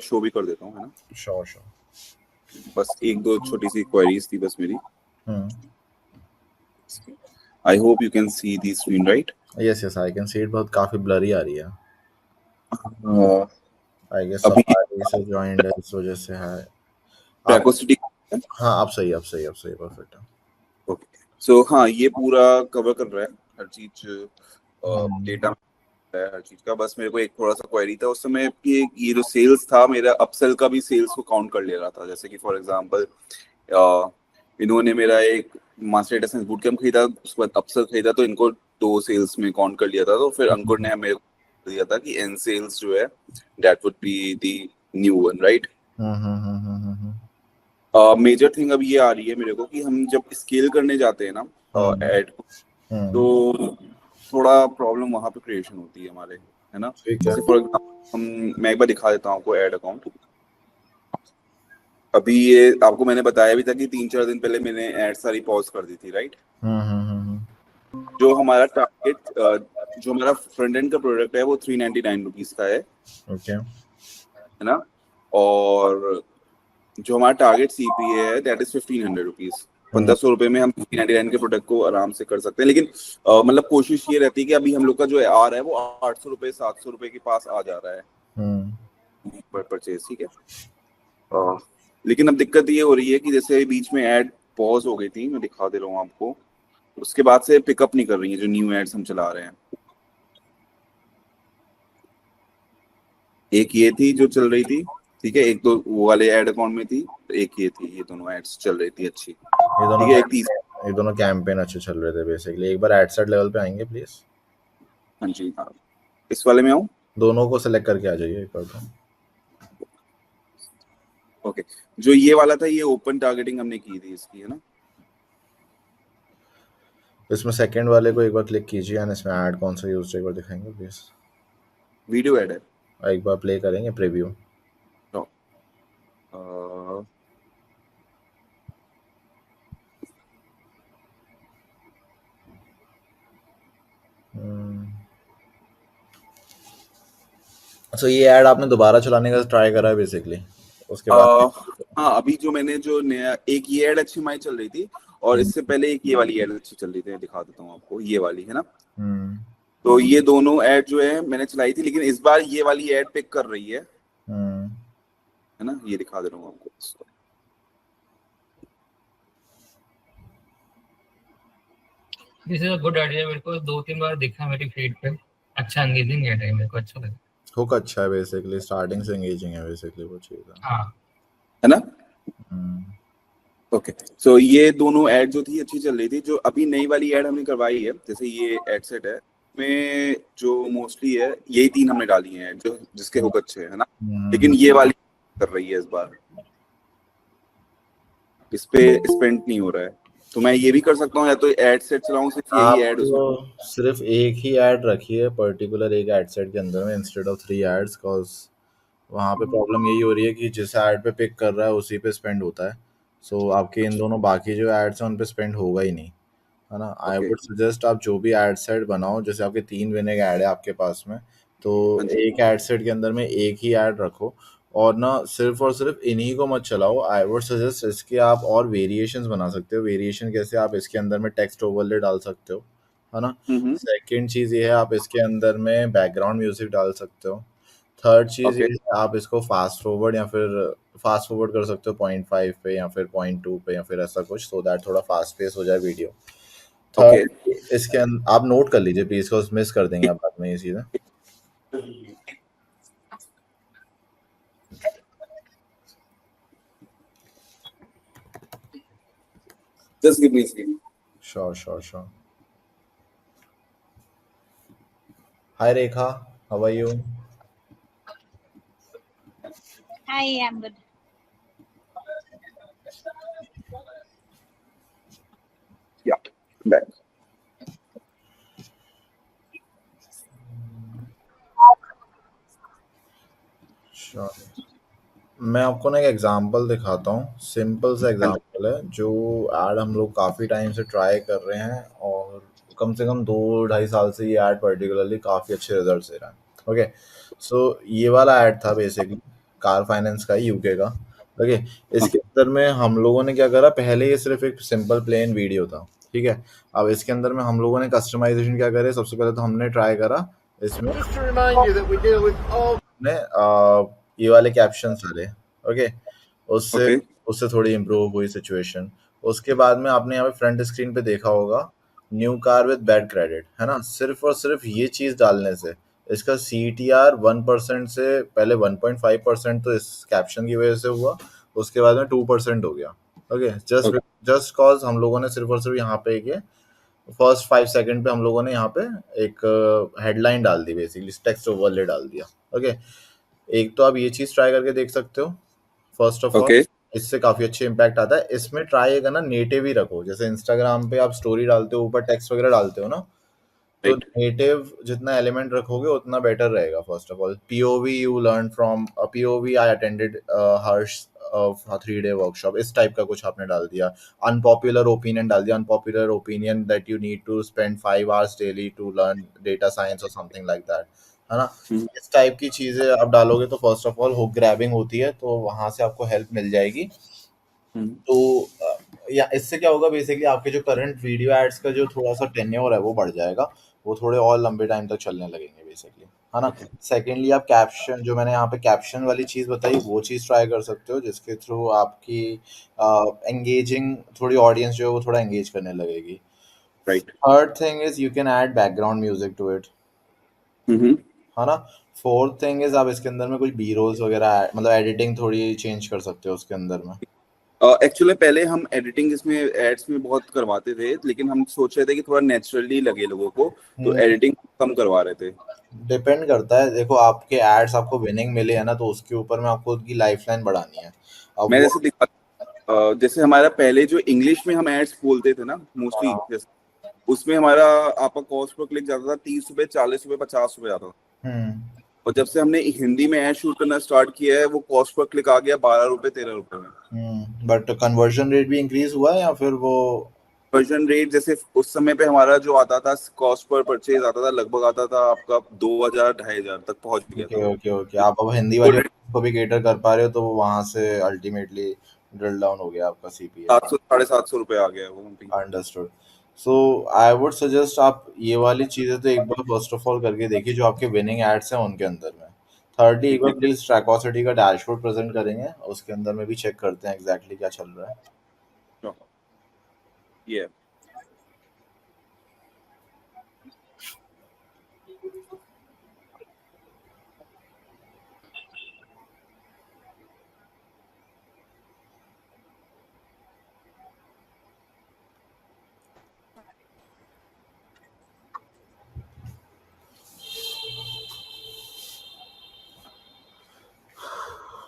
Show भी कर देता हूँ, है ना? Sure sure. बस एक दो छोटी सी क्वेरीज थी बस मेरी। Hmm I hope you can see the screen, right? Yes yes I can see it. बहुत काफी ब्लरी आ रही है। आई गेस अभी सफारी से जॉइंड है इस वजह से है। आप Percocity। हाँ आप सही परफेक्ट है। ओके, सो हाँ, ये पूरा कवर कर रहा है हर चीज, डेटा है हर चीज का। बस मेरे को एक थोड़ा सा क्वेरी था उस समय कि ये जो सेल्स था मेरा, अपसेल का भी सेल्स को काउंट कर ले रहा था। जैसे कि फॉर एग्जांपल इन्होंने मेरा एक master data science boot camp खरीदा, उसके बाद अपसेल खरीदा, तो इनको दो सेल्स में काउंट कर लिया था। तो फिर अंकुर ने मेरे को दिया था कि एन सेल्स जो है that would be the new one, right? Major thing अब ये आ रही है मेरे को कि हम जब स्केल करने जाते हैं ना एड को, तो थोड़ा प्रॉब्लम वहां पे क्रिएशन होती है हमारे, है ना? जैसे फॉर एग्जांपल मैं एक बार दिखा देता हूँ आपको एड अकाउंट। अभी ये आपको मैंने बताया भी था कि 3-4 दिन पहले मैंने एड सारी पॉज कर दी थी, राइट? जो हमारा टारगेट, जो हमारा फ्रंट एंड का प्रोडक्ट है वो 399 रुपीज का है, ओके है ना? और जो हमारा टारगेट सीपीए है दैट इज 1500 रुपीज। 1500 रुपए में हम 399 के प्रोडक्ट को आराम से कर सकते हैं। लेकिन मतलब कोशिश ये रहती है कि अभी हम लोग का जो आ रहा है वो 800 रुपए 700 रुपए के पास आ जा रहा है पर परचेज, ठीक है? लेकिन अब दिक्कत ये हो रही है कि जैसे बीच में ऐड पॉज हो गई थी, मैं दिखा दे रहा हूँ आपको, उसके बाद से पिकअप नहीं कर रही है जो न्यू एड्स हम चला रहे हैं। एक ये थी जो चल रही थी, ठीक है, एक तो वो वाले एड अकाउंट में थी, एक ये थी, ये दोनों एड्स चल रही थी अच्छी, ठीक है। ये दोनों कैंपेन अच्छे चल रहे थे बेसिकली। एक बार एड सेट लेवल पे आएंगे प्लीज? हाँ जी, हाँ, इस वाले में आऊँ? दोनों को सेलेक्ट करके आ जाइए एक बार तो। ओके, जो ये वाला था ये ओपन टारगेटिंग हमने की थी इसकी, है ना? इसमें सेकंड वाले को एक बार क्लिक कीजिए एंड इसमें ऐड कौन सा यूज एक बार दिखाएंगे प्लीज? वीडियो ऐड है। एक बार प्ले करेंगे प्रीव्यू। तो ये ऐड आपने दोबारा चलाने का ट्राई करा है बेसिकली? उसके बाद हाँ, अभी जो मैंने जो नया एक ये ऐड अच्छी हमारी चल रही थी, और इससे पहले एक ये वाली ऐड अच्छी चल रही थी, दिखा देता हूँ आपको, ये वाली, है ना? तो ये दोनों ऐड जो है मैंने चलाई थी, लेकिन इस बार ये वाली ऐड पिक कर रही है ना? ये दिखा दे रहा हूँ आपको। This is a good idea. मेरे को 2-3 बार दिखा मेरी फीड पे। अच्छा एंगेजिंग है, मेरे को अच्छा लगा। हुक अच्छा है बेसिकली, स्टार्टिंग से एंगेजिंग है बेसिकली वो चीज है। हाँ, है ना? ओके, सो ये दोनों ऐड जो थी अच्छी चल रही थी। जो अभी नई वाली ऐड हमने करवाई है, जैसे ये एड सेट है, में जो मोस्टली है यही 3 हमने डाली हैं जो जिसके हुक अच्छे है ना? लेकिन ये वाली कर रही है इस बार, इस पे स्पेंड नहीं हो रहा है। तो मैं ये भी कर सकता हूँ, या तो ऐड सेट चलाऊं सिर्फ यही ऐड उसमें। आप सिर्फ एक ही ऐड रखिए पर्टिकुलर एक ऐड सेट के अंदर में इंस्टेड ऑफ 3 एड्स, कॉज वहाँ पे प्रॉब्लम यही हो रही है कि जिस ऐड पे पिक कर रहा है उसी पे स्पेंड होता है। सो आपके इन दोनों बाकी जो एड्स हैं उन पे स्पेंड होगा ही नहीं, है ना? आई वुड सजेस्ट आप जो भी एड सेट बनाओ, जैसे आपके 3 विनिंग ऐड है आपके पास में, तो एक एड सेट के अंदर में एक ही ऐड रखो और ना सिर्फ और सिर्फ इन्हीं को मत चलाओ। आई वुड सजेस्ट इसके आप और वेरिएशंस बना सकते हो। वेरिएशन कैसे? आप इसके अंदर में टेक्स्ट ओवरले डाल सकते हो, है ना? सेकंड चीज ये है आप इसके अंदर में बैकग्राउंड म्यूजिक डाल सकते हो। थर्ड चीज ये है आप इसको फास्ट फॉरवर्ड या फिर फास्ट फॉरवर्ड कर सकते हो 0.5 पे या फिर 0.2 पे या फिर ऐसा कुछ, सो दैट थोड़ा फास्ट पेस हो जाए वीडियो। थर्ड इसके अंदर आप नोट कर लीजिए प्लीज, को मिस कर देंगे आप बाद में ये चीजें। Just give me a second. Sure. Hi Rekha, how are you? Hi, I'm good. Yeah, back. Sure. मैं आपको ना एक एग्जांपल दिखाता हूँ, सिंपल सा एग्जांपल है जो ऐड हम लोग काफ़ी टाइम से ट्राई कर रहे हैं और कम से कम 2-2.5 साल से ये ऐड पर्टिकुलरली काफ़ी अच्छे रिजल्ट दे रहा है। ओके, सो ये वाला ऐड था बेसिकली, कार फाइनेंस का है, यूके का। ओके, इसके अंदर में हम लोगों ने क्या करा, पहले ये सिर्फ एक सिंपल प्लेन वीडियो था, ठीक है। अब इसके अंदर में हम लोगों ने कस्टमाइजेशन क्या करे, सबसे पहले तो हमने ट्राई करा इसमें ने ये वाले कैप्शन सारे, ओके, उससे Okay. उससे थोड़ी इम्प्रूव हुई सिचुएशन। उसके बाद में आपने यहाँ पे फ्रंट स्क्रीन पे देखा होगा new car with bad credit, है ना। सिर्फ और सिर्फ ये चीज डालने से इसका CTR 1% से पहले 1.5% तो इस कैप्शन की वजह से हुआ, उसके बाद में 2% हो गया। ओके, जस्ट कॉज हम लोगों ने सिर्फ और सिर्फ यहाँ पे ये फर्स्ट 5 सेकंड पे हम लोगों ने यहाँ पे एक हेडलाइन डाल दी, बेसिकली टेक्स्ट ओवरले डाल दिया। ओके, एक तो आप ये चीज ट्राई करके देख सकते हो फर्स्ट ऑफ ऑल, Okay. इससे काफी अच्छे इम्पैक्ट आता है। इसमें ट्राई करना नेटिव ही रखो, जैसे इंस्टाग्राम पे आप स्टोरी डालते हो ऊपर टेक्स्ट वगैरह डालते हो ना, तो Right. नेटिव जितना एलिमेंट रखोगे उतना बेटर रहेगा। First of all POV you learn from POV I attended Harsh 3-day workshop, इस टाइप का कुछ आपने डाल दिया। अनपॉपुलर ओपिनियन डाल दिया, unpopular opinion that you need to spend 5 hours daily to learn data science और समथिंग लाइक दैट, है ना। इस टाइप की चीजें आप डालोगे तो first of all hook grabbing होती है, तो वहां से आपको हेल्प मिल जाएगी। तो या इससे क्या होगा, बेसिकली आपके जो करंट वीडियो एड्स का जो थोड़ा सा टेन्योर है वो बढ़ जाएगा, वो थोड़े और लंबे टाइम तक चलने लगेंगे बेसिकली, है ना। सेकेंडली आप कैप्शन, जो मैंने यहाँ पे कैप्शन वाली चीज बताई, वो चीज ट्राई कर सकते हो, जिसके थ्रू आपकी एंगेजिंग थोड़ी ऑडियंस जो है वो थोड़ा एंगेज करने लगेगी। Right. Third thing is you can add background music to it, है ना। फोर्थ थिंग इज आप इसके अंदर में कुछ बी रोल्स वगैरह, मतलब एडिटिंग थोड़ी चेंज कर सकते हो उसके अंदर में। एक्चुअली पहले हम एडिटिंग इसमें एड्स में बहुत करवाते थे, लेकिन हम सोच रहे थे कि थोड़ा नेचुरली लगे लोगों को, तो एडिटिंग कम करवा रहे थे। डिपेंड करता है, देखो आपके एड्स आपको विनिंग मिले है ना, तो उसके ऊपर में आपको उनकी लाइफलाइन बढ़ानी है। अब मैं वो जैसे दिखा जैसे हमारा पहले जो इंग्लिश में हम एड्स बोलते थे ना मोस्टली, जैसे उसमें हमारा आपका कॉस्ट पर क्लिक जाता था 30 रुपए, 40 रुपए, 50 रुपए आता था। और जब से हमने हिंदी में ऐड शूट करना स्टार्ट किया है, वो कॉस्ट पर क्लिक आ गया 12 रुपए, 13 रुपए में। बट कन्वर्जन रेट भी इंक्रीज हुआ है, या फिर वो कन्वर्जन रेट जैसे उस समय पे हमारा जो आता था कॉस्ट पर परचेज आता था, लगभग आता था आपका 2000, 2500 तक पहुंच गया ओके था। ओके ओके, आप अब हिंदी वाली को भी केटर कर पा रहे हो, तो वो वहां से अल्टीमेटली ड्रिल डाउन हो गया आपका CPA। 700, 750 रुपए आ गया वो। Understood. So I would suggest आप ये वाली चीजें तो एक बार फर्स्ट ऑफ ऑल करके देखिए, जो आपके विनिंग एड्स हैं उनके अंदर में। थर्डली एक बार प्लीज ट्रैकोसिटी का डैशबोर्ड प्रेजेंट करेंगे, उसके अंदर में भी चेक करते हैं एग्जैक्टली क्या चल रहा है। ये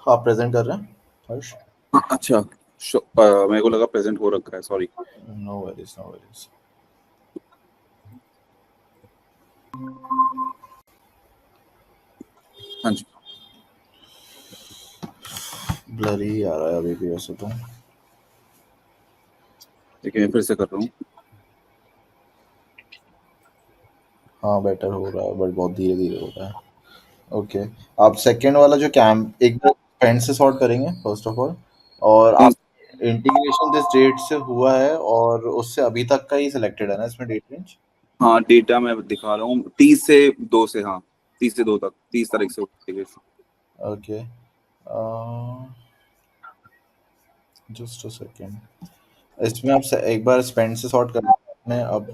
आप प्रेजेंट कर रहे हैं हर्ष? अच्छा, मेरे को लगा प्रेजेंट हो रखा है, sorry. No worries no worries. हाँ जी, ब्लरी आ रहा है अभी भी वैसे तो। देखिए मैं फिर से कर रहा हूँ। हाँ बेटर हो रहा है, बट बहुत धीरे धीरे हो रहा है। ओके, आप सेकंड वाला जो कैंप एक बार पेन से सॉर्ट करेंगे फर्स्ट ऑफ ऑल, और आप इंटीग्रेशन दिस डेट से हुआ है और उससे अभी तक का ही सिलेक्टेड है ना इसमें डेट रेंज? हाँ, डेटा मैं दिखा रहा हूँ 30 से 2 से, हाँ 30 से 2 तक, 30 तारीख से। Okay, just a second. इसमें आप एक बार स्पेंड से सॉर्ट कर आपने, अब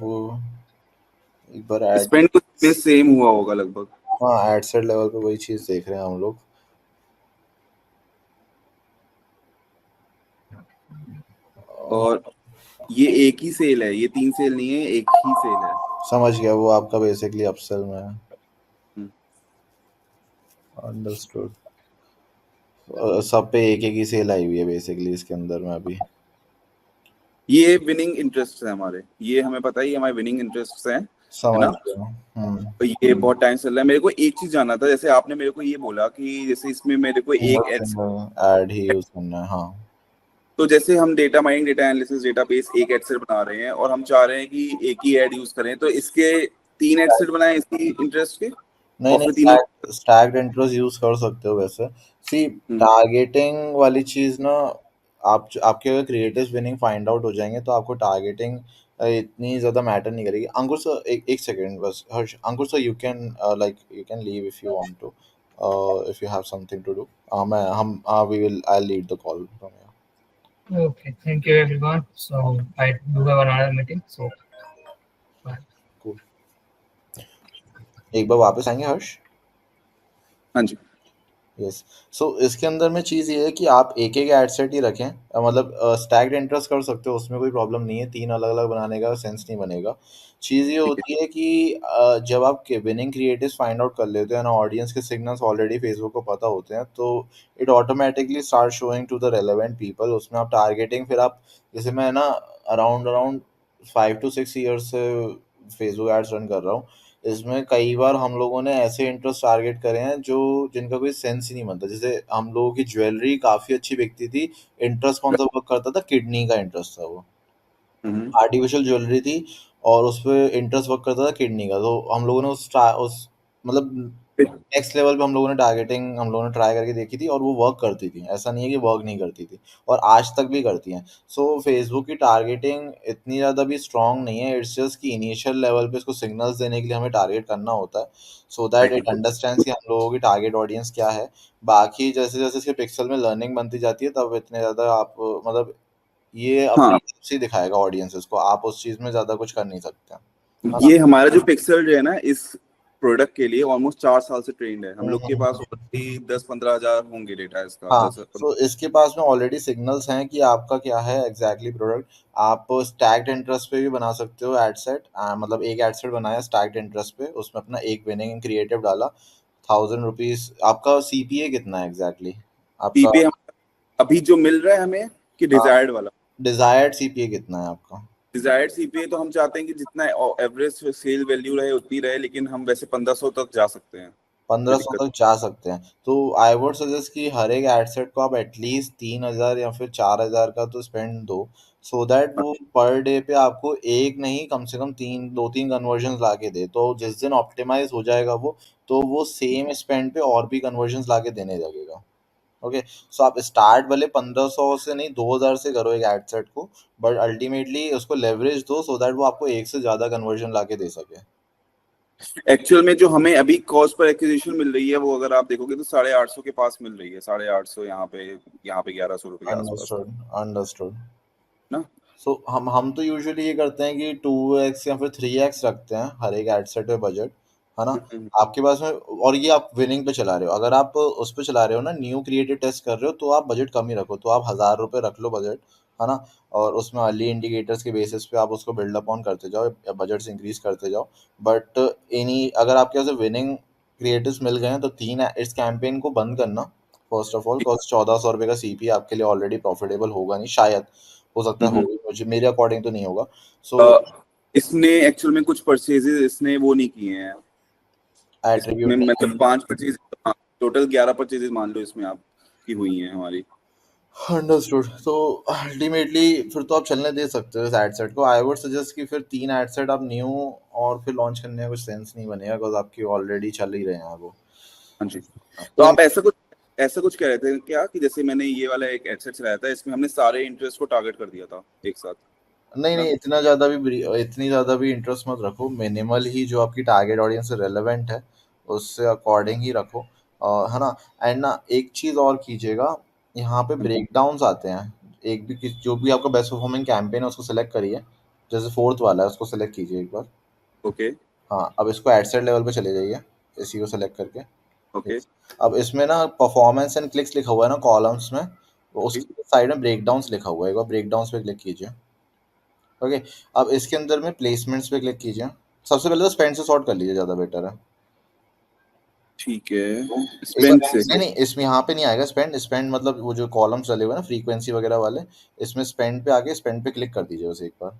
एक बार ऐड स्पेंड तो सेम हुआ होगा लगभग। हाँ, एड सेट लेवल पे वही चीज देख रहे हैं हम लोग। और ये एक ही सेल है, ये 3 सेल नहीं है, एक ही सेल है। समझ गया, वो आपका बेसिकली अपसेल में है। अंडरस्टूड। सब पे एक एक ही सेल आई हुई है बेसिकली इसके अंदर में अभी। ये विनिंग इंटरेस्ट है हमारे, ये हमें पता है, ये हमारे विनिंग इंटरेस्ट हैं, समझ गया। तो ये बहुत टाइम चल रहा है। मेरे को एक चीज जानना था, जैसे आपने मेरे को ये बोला कि जैसे इसमें मेरे को एक ऐड ही यूज करना है, हाँ। तो जैसे हम data mining, data analysis, database एक एड सेट बना रहे हैं और हम चाह रहे हैं कि एक ही एड यूज करें, तो इसके 3 एड सेट बनाएं इसी इंटरेस्ट के? नहीं और नहीं, फिर तीनों स्टैक्ड इंटरेस्ट यूज कर सकते हो वैसे। सी टारगेटिंग वाली चीज ना, आपके अगर क्रिएटिव विनिंग फाइंड आउट हो जाएंगे तो आपको टारगेटिंग इतनी ज्यादा मैटर नहीं करेगी। अंकुर सर एक सेकंड बस, Harsh, Ankur sir you can like you can leave if you want to, if you have something to do. मैं हम we will I lead the call from here. Okay, thank you everyone. So I do have another meeting. So bye. Cool, एक बार वापस आएंगे हर्ष? हाँ जी। Yes. सो इसके अंदर में चीज़ ये है कि आप एक एक एड सेट ही रखें, मतलब स्टैक्ड इंटरेस्ट कर सकते हो, उसमें कोई प्रॉब्लम नहीं है, तीन अलग अलग बनाने का सेंस नहीं बनेगा। चीज़ ये ठीक है। होती है कि जब आप विनिंग क्रिएटिव्स फाइंड आउट कर लेते हैं ना, ऑडियंस के सिग्नल्स ऑलरेडी फेसबुक को पता होते हैं, तो it automatically start showing to the relevant people. उसमें आप टारगेटिंग, फिर आप जैसे मैं ना अराउंड अराउंड 5 to 6 ईयर्स से फेसबुक एड्स रन कर रहा हूँ। इसमें कई बार हम लोगों ने ऐसे इंटरेस्ट टारगेट करे हैं जो जिनका कोई सेंस ही नहीं बनता। जैसे हम लोगों की ज्वेलरी काफी अच्छी बिकती थी, इंटरेस्ट कौन सा वर्क करता था? किडनी का इंटरेस्ट था वो, हम्म। आर्टिफिशियल ज्वेलरी थी, और उस पे इंटरेस्ट वर्क करता था किडनी का। तो हम लोगों ने उस मतलब नेक्स्ट लेवल पे हम लोगों ने टारगेटिंग हम लोगों ने ट्राई करके देखी थी, और वो वर्क करती थी, ऐसा नहीं है कि वर्क नहीं करती थी, और आज तक भी करती हैं। सो फेसबुक की टारगेटिंग इतनी ज़्यादा भी स्ट्रांग नहीं है, इट्स जस्ट कि इनिशियल लेवल पे इसको सिग्नल्स देने के लिए हमें टारगेट करना होता है, सो दैट इट अंडरस्टैंड्स कि हम लोगों की टारगेट ऑडियंस क्या है। बाकी जैसे जैसे इसके पिक्सल में लर्निंग बनती जाती है, तब इतने ज़्यादा आप मतलब ये अपनी हाँ, तरफ से ही दिखाएगा ऑडियंसेस को, आप उस चीज़ में ज़्यादा कुछ कर नहीं सकते, है ना? ये हमारा जो पिक्सल जो है ना इस प्रोडक्ट के लिए ऑलमोस्ट 4 साल से ट्रेंड है। हम लोग के पास हम्म। ऑलरेडी 10-15 हजार होंगे डेटा इसका। हाँ, 10। सो इसके पास में ऑलरेडी सिग्नल्स हैं कि आपका क्या है एग्जैक्टली प्रोडक्ट। आप स्टैक्ड इंटरेस्ट पे भी बना सकते हो एड सेट, मतलब एक एड सेट बनाया स्टैक्ड इंटरेस्ट पे, उसमें अपना एक विनिंग क्रिएटिव डाला, 1000 रुपीज। आपका सीपीए कितना है एग्जैक्टली आपका? पीपीए अभी जो मिल रहा है हमें कि डिजायर्ड वाला, डिजायर्ड सीपीए कितना है आपका? डिजायर्ड सीपीए तो हम चाहते हैं कि जितना एवरेज सेल वैल्यू रहे उतनी रहे, लेकिन हम वैसे 1500 तक जा सकते हैं, कोई 1500 दिक्कत। तक जा सकते हैं। तो आई वुड सजेस्ट कि हर एक एड सेट को आप एटलीस्ट 3000 या फिर 4000 का तो स्पेंड दो, सो दैट वो पर डे पे आपको एक नहीं कम से कम तीन, दो तीन कन्वर्जन ला के दे। तो जिस दिन ऑप्टिमाइज हो जाएगा वो, तो वो सेम स्पेंड पे और भी कन्वर्जन ला के देने लगेगा। ओके, सो आप स्टार्ट भले 1500 से नहीं 2000 से करो एक एड सेट को, बट अल्टीमेटली उसको लेवरेज दो सो दैट वो आपको एक से ज्यादा कन्वर्जन ला के दे सके। एक्चुअल में जो हमें अभी कॉस्ट पर एक्विजिशन मिल रही है वो अगर आप देखोगे तो 850 के पास मिल रही है। 850 यहाँ पे 1100 रुपए के आसपास अंडरस्टूड, अंडरस्टूड। ना। सो हम तो यूजुअली ये करते हैं कि 2x या फिर 3x रखते हैं हर एक एड सेट पे बजट, है ना? हम्म। आपके पास में, और ये आप विनिंग पे चला रहे हो, अगर आप उस पे चला रहे हो ना, न्यू क्रिएटिव टेस्ट कर रहे हो, तो आप बजट कम ही रखो, तो आप 1000 रुपये रख लो बजट, है ना? और उसमें अर्ली इंडिकेटर्स के बेसिस पे आप उसको बिल्डअप ऑन करते जाओ या बजट इंक्रीज करते जाओ। बट इन्हीं अगर आपके पास विनिंग क्रिएटिव्स मिल गए हैं तो इस कैंपेन को बंद करना फर्स्ट ऑफ ऑल, कॉस्ट 1400 रुपये का सीपी आपके लिए ऑलरेडी प्रॉफिटेबल होगा नहीं, शायद, हो सकता है हो हम्म। भी, मुझे मेरे अकॉर्डिंग तो नहीं होगा। सो इसने एक्चुअल में कुछ परचेजेस इसने वो नहीं किए हैं इसमें, एट्रीब्यूट मतलब 5 परचेज, टोटल 11 परचेजेस मान लो इसमें आपकी हुई हैं हमारी। अंडरस्टूड। तो अल्टीमेटली फिर तो आप चलने दे सकते हो इस एड सेट को। आई वुड सजेस्ट कि फिर 3 एड सेट आप न्यू और फिर लॉन्च करने का कुछ सेंस नहीं बनेगा, बिकॉज आपकी ऑलरेडी चल ही रहे हैं वो। हाँ जी। तो तो आप ऐसा कुछ कह रहे थे क्या कि जैसे मैंने ये वाला एक एडसेट चलाया था, इसमें हमने सारे इंटरेस्ट को टारगेट कर दिया था एक साथ नहीं ना। नहीं, इतनी ज़्यादा भी इंटरेस्ट मत रखो, मिनिमल ही जो आपकी टारगेट ऑडियंस से रेलेवेंट है उससे अकॉर्डिंग ही रखो, है ना? एंड ना एक चीज़ और कीजिएगा, यहाँ पे ब्रेक डाउन्स आते हैं, एक भी जो भी आपका बेस्ट परफॉर्मिंग कैंपेन है उसको सेलेक्ट करिए, जैसे फोर्थ वाला है उसको सेलेक्ट कीजिए एक बार। ओके। हाँ, अब इसको एडसेट लेवल पे चले जाइए, इसी को सेलेक्ट करके। ओके। Yes. अब इसमें ना परफॉर्मेंस एंड क्लिक्स लिखा हुआ है ना कॉलम्स में, तो उसकी साइड में ब्रेकडाउन्स लिखा हुआ है, एक बार ब्रेकडाउन्स पे क्लिक कीजिए। ओके, अब इसके अंदर में प्लेसमेंट्स पे क्लिक कीजिए। सबसे पहले तो स्पेंड से सॉर्ट कर लीजिए, ज़्यादा बेटर है। ठीक है, इसमें स्पेंड से। नहीं नहीं, इसमें यहाँ पे नहीं आएगा स्पेंड, स्पेंड मतलब वो जो कॉलम्स चले हुए हैं ना फ्रीक्वेंसी वगैरह वाले, इसमें स्पेंड पे आके स्पेंड पे क्लिक कर दीजिए बस एक बार।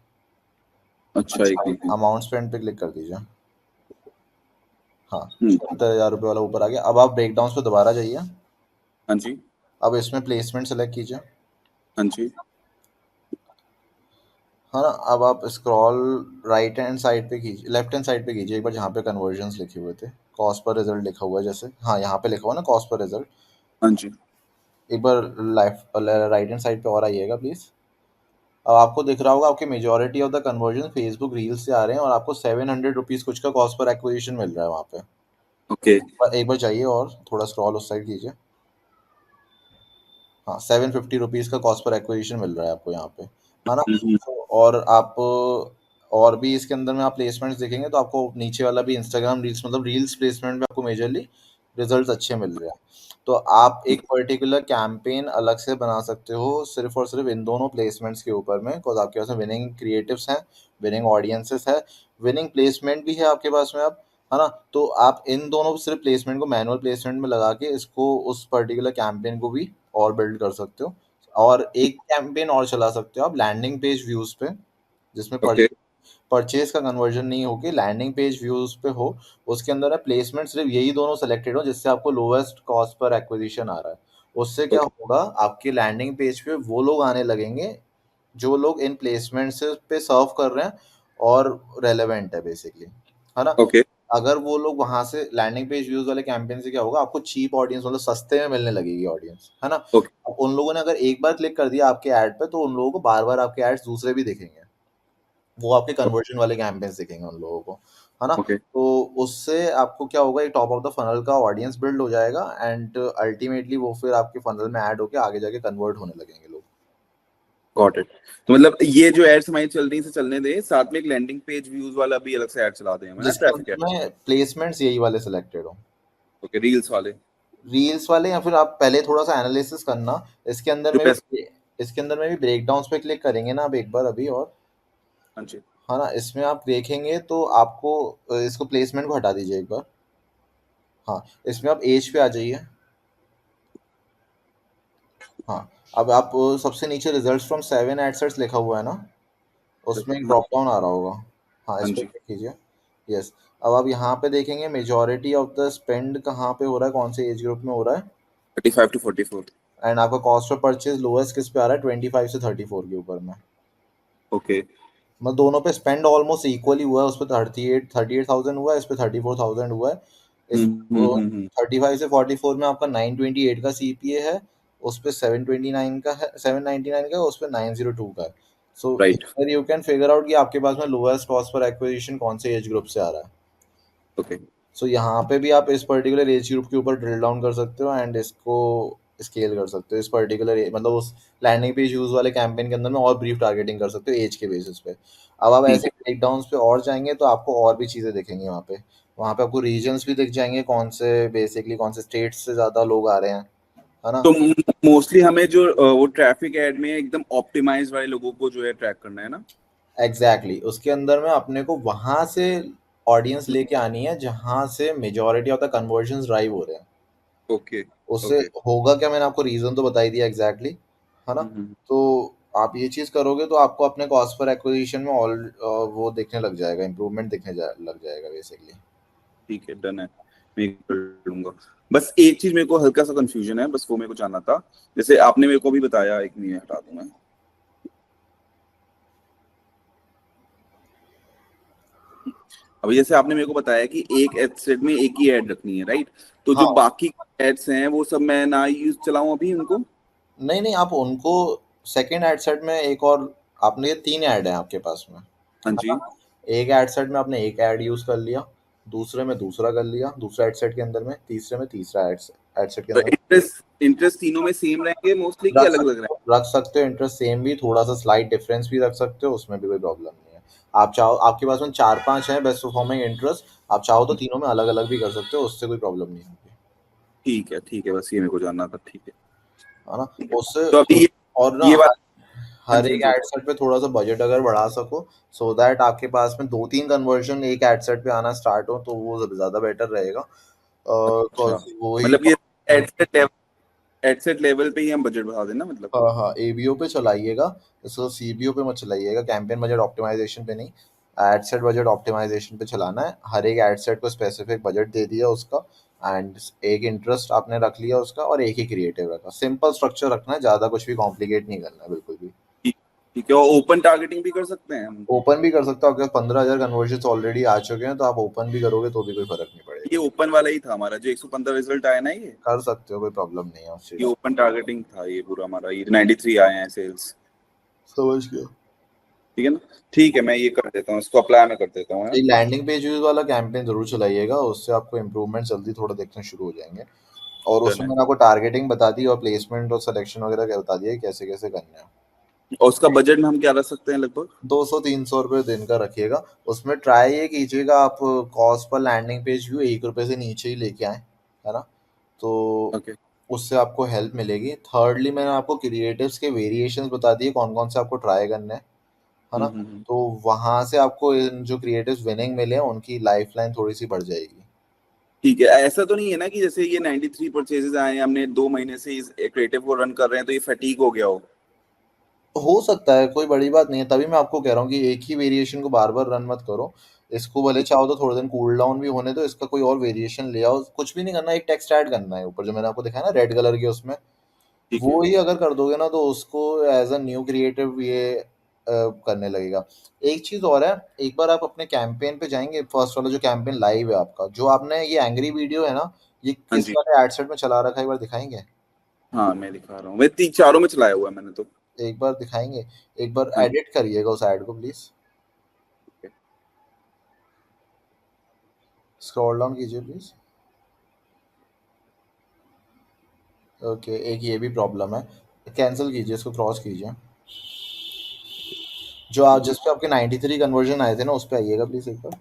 अच्छा, एक मिनट। अमाउंट स्पेंड पे क्लिक कर दीजिए। हाँ, हम्म। 70,000 रुपये वाला ऊपर आ गया। अब आप ब्रेकडाउन्स पे दोबारा जाइए, हाँ जी। अब इसमें प्लेसमेंट सेलेक्ट कीजिए, हाँ जी। है ना? अब आप स्क्रॉल राइट हैंड साइड पे कीजिए, लेफ्ट हैंड साइड पे कीजिए एक बार, जहाँ पे कन्वर्जन्स लिखे हुए थे। कॉस्ट पर रिजल्ट लिखा हुआ है, जैसे हाँ यहाँ पे लिखा हुआ है ना कॉस्ट पर रिजल्ट। हाँ जी। एक बार राइट हैंड साइड पे और आइएगा प्लीज। अब आपको दिख रहा होगा आपके majority of the conversion Facebook reels से आ रहे हैं और आपको 700 रुपीज कुछ का कॉस्ट पर एक्विजिशन मिल रहा है वहाँ पे। ओके। एक बार जाइए और थोड़ा स्क्रॉल उस साइड कीजिए। हाँ 750 रुपीज का कॉस्ट पर एक्विजिशन मिल रहा है आपको यहाँ पे, है ना। और आप और भी इसके अंदर में आप प्लेसमेंट्स देखेंगे तो आपको नीचे वाला भी इंस्टाग्राम रील्स, मतलब रील्स प्लेसमेंट में आपको मेजरली रिजल्ट्स अच्छे मिल रहे हैं। तो आप एक पर्टिकुलर कैंपेन अलग से बना सकते हो सिर्फ और सिर्फ इन दोनों प्लेसमेंट्स के ऊपर में, बिकॉज आपके पास में विनिंग क्रिएटिव्स हैं, विनिंग ऑडियंसेस है, विनिंग प्लेसमेंट भी है आपके पास में अब, है ना। तो आप इन दोनों सिर्फ प्लेसमेंट को मैनुअल प्लेसमेंट में लगा के इसको उस पर्टिकुलर कैंपेन को भी और बिल्ड कर सकते हो। और एक कैंपेन और चला सकते हो आप लैंडिंग पेज व्यूज पे, जिसमें ओके। परचेज का कन्वर्जन नहीं होगी, लैंडिंग पेज व्यूज पे हो। उसके अंदर है प्लेसमेंट सिर्फ यही दोनों सेलेक्टेड हो जिससे आपको लोवेस्ट कॉस्ट पर एक्विजिशन आ रहा है। उससे क्या ओके। होगा, आपकी लैंडिंग पेज पे वो लोग आने लगेंगे जो लोग इन प्लेसमेंट्स पे सर्व कर रहे हैं और रेलेवेंट है बेसिकली, है ना। ओके। अगर वो लोग वहां से लैंडिंग पेज व्यूज वाले कैंपेन से क्या होगा, आपको चीप ऑडियंस, मतलब सस्ते में मिलने लगेगी ऑडियंस, है ना। ओके। अब उन लोगों ने अगर एक बार क्लिक कर दिया आपके ऐड पे तो उन लोगों को बार बार आपके एड्स दूसरे भी दिखेंगे, वो आपके कन्वर्जन वाले कैंपेन्स दिखेंगे उन लोगों को, है ना। ओके। तो उससे आपको क्या होगा, एक टॉप ऑफ द फनल का ऑडियंस बिल्ड हो जाएगा एंड अल्टीमेटली वो फिर आपके फनल में ऐड होके आगे जाके कन्वर्ट होने लगेंगे लोग। Got it. तो मतलब ये जो एड्स हमारी चल रही है इसे चलने दें, साथ में एक लैंडिंग पेज व्यूज वाला भी अलग से ऐड चला दें हमें ना, जिसके ट्रैफिक अंदर ऐड। में प्लेसमेंट्स यही वाले सिलेक्टेड हो, ओके, रील्स वाले रील्स वाले, या फिर आप पहले थोड़ा सा एनालिसिस करना इसके अंदर जो में पैसे। भी। इसके अंदर में भी ब्रेकडाउन्स पे क्लिक करेंगे ना आप एक बार अभी, और हाँ जी। है ना, इसमें आप देखेंगे तो आपको इसको प्लेसमेंट को हटा दीजिए एक बार। हाँ इसमें आप एज पे आ जाइए। हाँ अब आप सबसे नीचे रिजल्ट्स फ्रॉम 7 एडसेट्स लिखा हुआ है ना, उसमें एक हाँ। ड्रॉप डाउन आ रहा होगा। हाँ इस हाँ पर जी। क्लिक कीजिए। यस। अब आप यहाँ पे देखेंगे मेजोरिटी ऑफ द स्पेंड कहाँ पे हो रहा है, कौन से एज ग्रुप में हो रहा है, 35 to 44। एंड आपका कॉस्ट ऑफ परचेज लोएस्ट किस पे आ रहा है, 25 से 34 के ऊपर में। ओके। मतलब दोनों पे स्पेंड ऑलमोस्ट इक्वली हुआ है, उस पर 38,000 हुआ है, इस पे 34,000 हुआ है। इस हम्म। 35 से 44 में आपका 928 का सीपीए है, उस पे 729 का है, 799 का है, उस पे 902 का है। So right. You can figure out कि आपके पास में लोएस्ट कॉस्ट पर एक्विजिशन कौन से एज ग्रुप से आ रहा है। ओके। सो यहाँ पे भी आप इस पर्टिकुलर एज ग्रुप के ऊपर ड्रिल डाउन कर सकते हो एंड इसको स्केल कर सकते हो इस पर्टिकुलर, मतलब उस लैंडिंग पेज यूज वाले कैंपेन के अंदर में और ब्रीफ टारगेटिंग कर सकते हो एज के बेसिस पे। अब आप ठीक ऐसे ब्रेक डाउन्स पे और जाएंगे तो आपको और भी चीज़ें दिखेंगी वहाँ पे आपको रीजन्स भी दिख जाएंगे, कौन से बेसिकली कौन से स्टेट से ज़्यादा लोग आ रहे हैं, है ना। तो मोस्टली हमें जो वो ट्रैफिक एड में एकदम ऑप्टिमाइज वाले लोगों को जो है ट्रैक करना है ना। एग्जैक्टली उसके अंदर में अपने को वहाँ से ऑडियंस लेके आनी है जहाँ से majority of the conversion drive हो रहे हैं। ओके। उससे ओके। होगा क्या, मैंने आपको रीजन तो बता ही दिया एग्जैक्टली, है ना। तो आप ये चीज करोगे तो आपको अपने कॉस्ट पर एक्विजिशन में ऑल वो दिखने लग जाएगा, इम्प्रूवमेंट लग जाएगा बेसिकली। ठीक है, डन है, मैं कर लूंगा। बस एक चीज मेरे को हल्का सा कंफ्यूजन है, बस वो मेरे को जानना था। जैसे आपने मेरे को भी बताया, एक मिनट हटा दूं मैं। अभी जैसे आपने मेरे को बताया कि एक एड में एक ही ऐड रखनी है, राइट। तो जो हाँ बाकी एड्स हैं वो सब मैं ना यूज चलाऊं अभी उनको। नहीं नहीं, आप उनको सेकंड एड सेट में एक और, आपने ये 3 ऐड है आपके पास में, हाँ है जी। ना। एक एड सेट में आपने एक ऐड यूज कर लिया, दूसरे में दूसरा कर लिया, दूसरा एड सेट के अंदर में, तीसरे में तीसरा एड सेट के तो अंदर इंटरेस्ट इंटरेस्ट तीनों में सेम रहेंगे मोस्टली, कि अलग अलग रहेंगे? रख सकते हो। इंटरेस्ट सेम भी, थोड़ा सा स्लाइट डिफरेंस भी रख सकते हो, उसमें भी कोई प्रॉब्लम नहीं है। आप चाहो, आपके पास में 4-5 है बेस्ट परफॉर्मिंग इंटरेस्ट, आप चाहो तो तीनों में अलग अलग भी कर सकते हो, उससे कोई प्रॉब्लम नहीं होगी, ठीक है, ठीक है, बस ये मेरे को जानना था। ठीक है। है ना। उससे तो अभी और ना ये वाला। हाँ हर जी, हाँ एक जी, एड सेट पे थोड़ा सा बजट अगर बढ़ा सको, सो दैट आपके पास में 2-3 कन्वर्जन एक एड सेट पे आना स्टार्ट हो तो वो ज्यादा बेटर रहेगा। अच्छा। वो ही मतलब ये एडसेट लेवल पे ही हम बजट बढ़ा देना मतलब। हाँ हाँ एबीओ पे चलाइएगा, इसको सीबीओ पे मत चलाइएगा, कैंपेन बजट ऑप्टिमाइजेशन पे नहीं, एड सेट बजट ऑप्टिमाइजेशन पे चलाना है। हर एक एड सेट को स्पेसिफिक बजट दे दिया उसका, एंड एक इंटरेस्ट आपने रख लिया उसका, और एक ही क्रिएटिव रखा। सिंपल स्ट्रक्चर रखना है, ज़्यादा कुछ भी कॉम्प्लिकेट नहीं करना है बिल्कुल भी। ठीक ठीक है, और ओपन टारगेटिंग भी कर सकते हैं हम? ओपन भी कर सकते हो, आपके 15,000 कन्वर्जन ऑलरेडी आ चुके हैं, तो आप ओपन भी करोगे तो भी कोई फर्क नहीं ये पड़ेगा। ओपन वाला ही था हमारा जो 115 रिजल्ट आया ना, ये कर सकते हो, कोई प्रॉब्लम नहीं है उस चीज ये का। ओपन टारगेटिंग था ये पूरा हमारा, ये 93 आए हैं सेल्स। समझ गया। ठीक है ना, ठीक है, मैं ये कर देता हूँ, इसको अप्लाई मैं कर देता हूँ, है ना? ये लैंडिंग पेज यूज वाला कैंपेन जरूर चलाइएगा, उससे आपको इम्प्रूवमेंट जल्दी थोड़ा देखने शुरू हो जाएंगे। और डन उसमें है। मैंने आपको टारगेटिंग बता दी और प्लेसमेंट और सिलेक्शन वगैरह क्या बता दिया कैसे कैसे करना है। और उसका बजट में हम क्या रख सकते हैं लगभग? 200-300 रुपये दिन का रखिएगा। उसमें ट्राई ये कीजिएगा आप cost per landing page view 1 रुपये से नीचे ही लेके आए, है ना, तो ओके। उससे आपको हेल्प मिलेगी। थर्डली मैंने आपको क्रिएटिव्स के वेरिएशंस बता दिए कौन कौन से आपको ट्राई करने हैं, है ना, तो वहाँ से आपको इन जो क्रिएटिव्स विनिंग मिले हैं उनकी लाइफलाइन थोड़ी सी बढ़ जाएगी। ठीक है, ऐसा तो नहीं है ना कि जैसे ये 93 परचेजेस आए हैं, हमने 2 महीने से इस क्रिएटिव को रन कर रहे हैं, तो ये फटीक हो गया हो सकता है, कोई बड़ी बात नहीं है, तभी मैं आपको कह रहा हूँ कि एक ही वेरिएशन को बार बार रन मत करो। इसको भले चाहो तो थोड़े दिन कूल डाउन भी होने दो, इसका कोई और वेरिएशन ले आओ, कुछ भी नहीं करना, एक टेक्स्ट ऐड करना है ऊपर जो मैंने आपको दिखाया ना रेड कलर के उसमें, ठीक है। वो ही अगर कर दोगे ना तो उसको एज अ न्यू क्रिएटिव ये करने लगेगा। एक चीज और है, एक बार आप अपने कैंपेन पे जाएंगे, फर्स्ट वाला जो कैंपेन लाइव है आपका, जो आपने ये एंग्री वीडियो है ना, ये हाँ किस जी। वाले एडसेट में चला रखा है, एक बार दिखाएंगे? हाँ मैं दिखा रहा हूँ, मैं 3 4 में चलाया हुआ है मैंने तो। एक बार दिखाएंगे, एक बार हाँ जी। एडिट करिएगा उस ऐड को प्लीज, स्क्रॉल डाउन कीजिए प्लीज। ओके, एक ये भी प्रॉब्लम है, कैंसिल कीजिए इसको, क्रॉस कीजिए। जो आप जिस पे आपके 93 कन्वर्जन आए थे ना उस पे आइएगा प्लीज एक बार।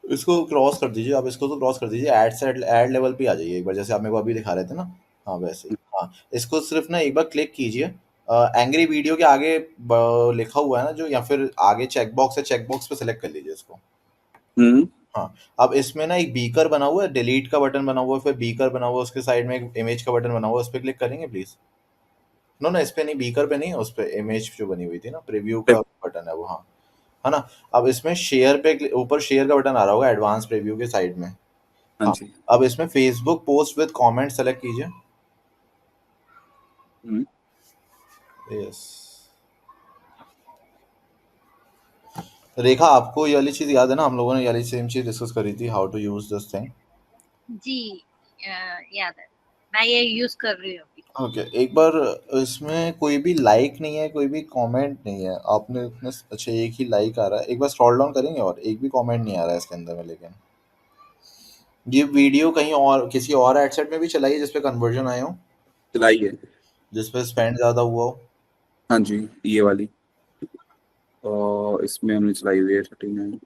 इसको क्रॉस कर दीजिए, आप इसको तो क्रॉस कर दीजिए, एड सेट एड लेवल पे आ जाइए एक बार, जैसे आप मेरे को अभी दिखा रहे थे ना, हाँ वैसे ही। हाँ, इसको सिर्फ ना एक बार क्लिक कीजिए, एंग्री वीडियो के आगे लिखा हुआ है ना जो, या फिर आगे चेक बॉक्स है, चेक बॉक्स पे सेलेक्ट कर लीजिए इसको। हम्म। हाँ, अब इसमें ना एक बीकर बना हुआ है, डिलीट का बटन बना हुआ है, फिर बीकर बना हुआ है, उसके साइड में एक इमेज का बटन बना हुआ है, उस पर क्लिक करेंगे प्लीज। नो ना, इस पे नहीं, बीकर पे नहीं, उस पे इमेज जो बनी हुई थी ना, प्रीव्यू का बटन है वो, हाँ, है ना। अब इसमें शेयर पे ऊपर शेयर का बटन आ रहा होगा एडवांस प्रीव्यू के साइड में। हाँ हाँ, जी। अब इसमें Facebook post with comment select कीजिए। हम्म। यस, रेखा आपको ये वाली चीज याद है ना, हम लोगों ने ये वाली सेम चीज डिस्कस करी थी, how to use this thing. जी याद है, मैं ये यूज कर रही हूँ अभी। ओके, एक बार इसमें कोई भी लाइक नहीं है, कोई भी कमेंट नहीं है, आपने इतने अच्छा एक ही लाइक आ रहा है, एक बार स्क्रॉल डाउन करेंगे और एक भी कमेंट नहीं आ रहा है इसके अंदर में। लेकिन ये वीडियो कहीं और किसी और एडसेट में भी चलाई जिसपे कन्वर्जन आए हो, चलाइए। जिसपे स्पेंड ज्यादा हुआ हो? हाँ जी, ये वाली, और इसमें हमने चलाई हुई है 39।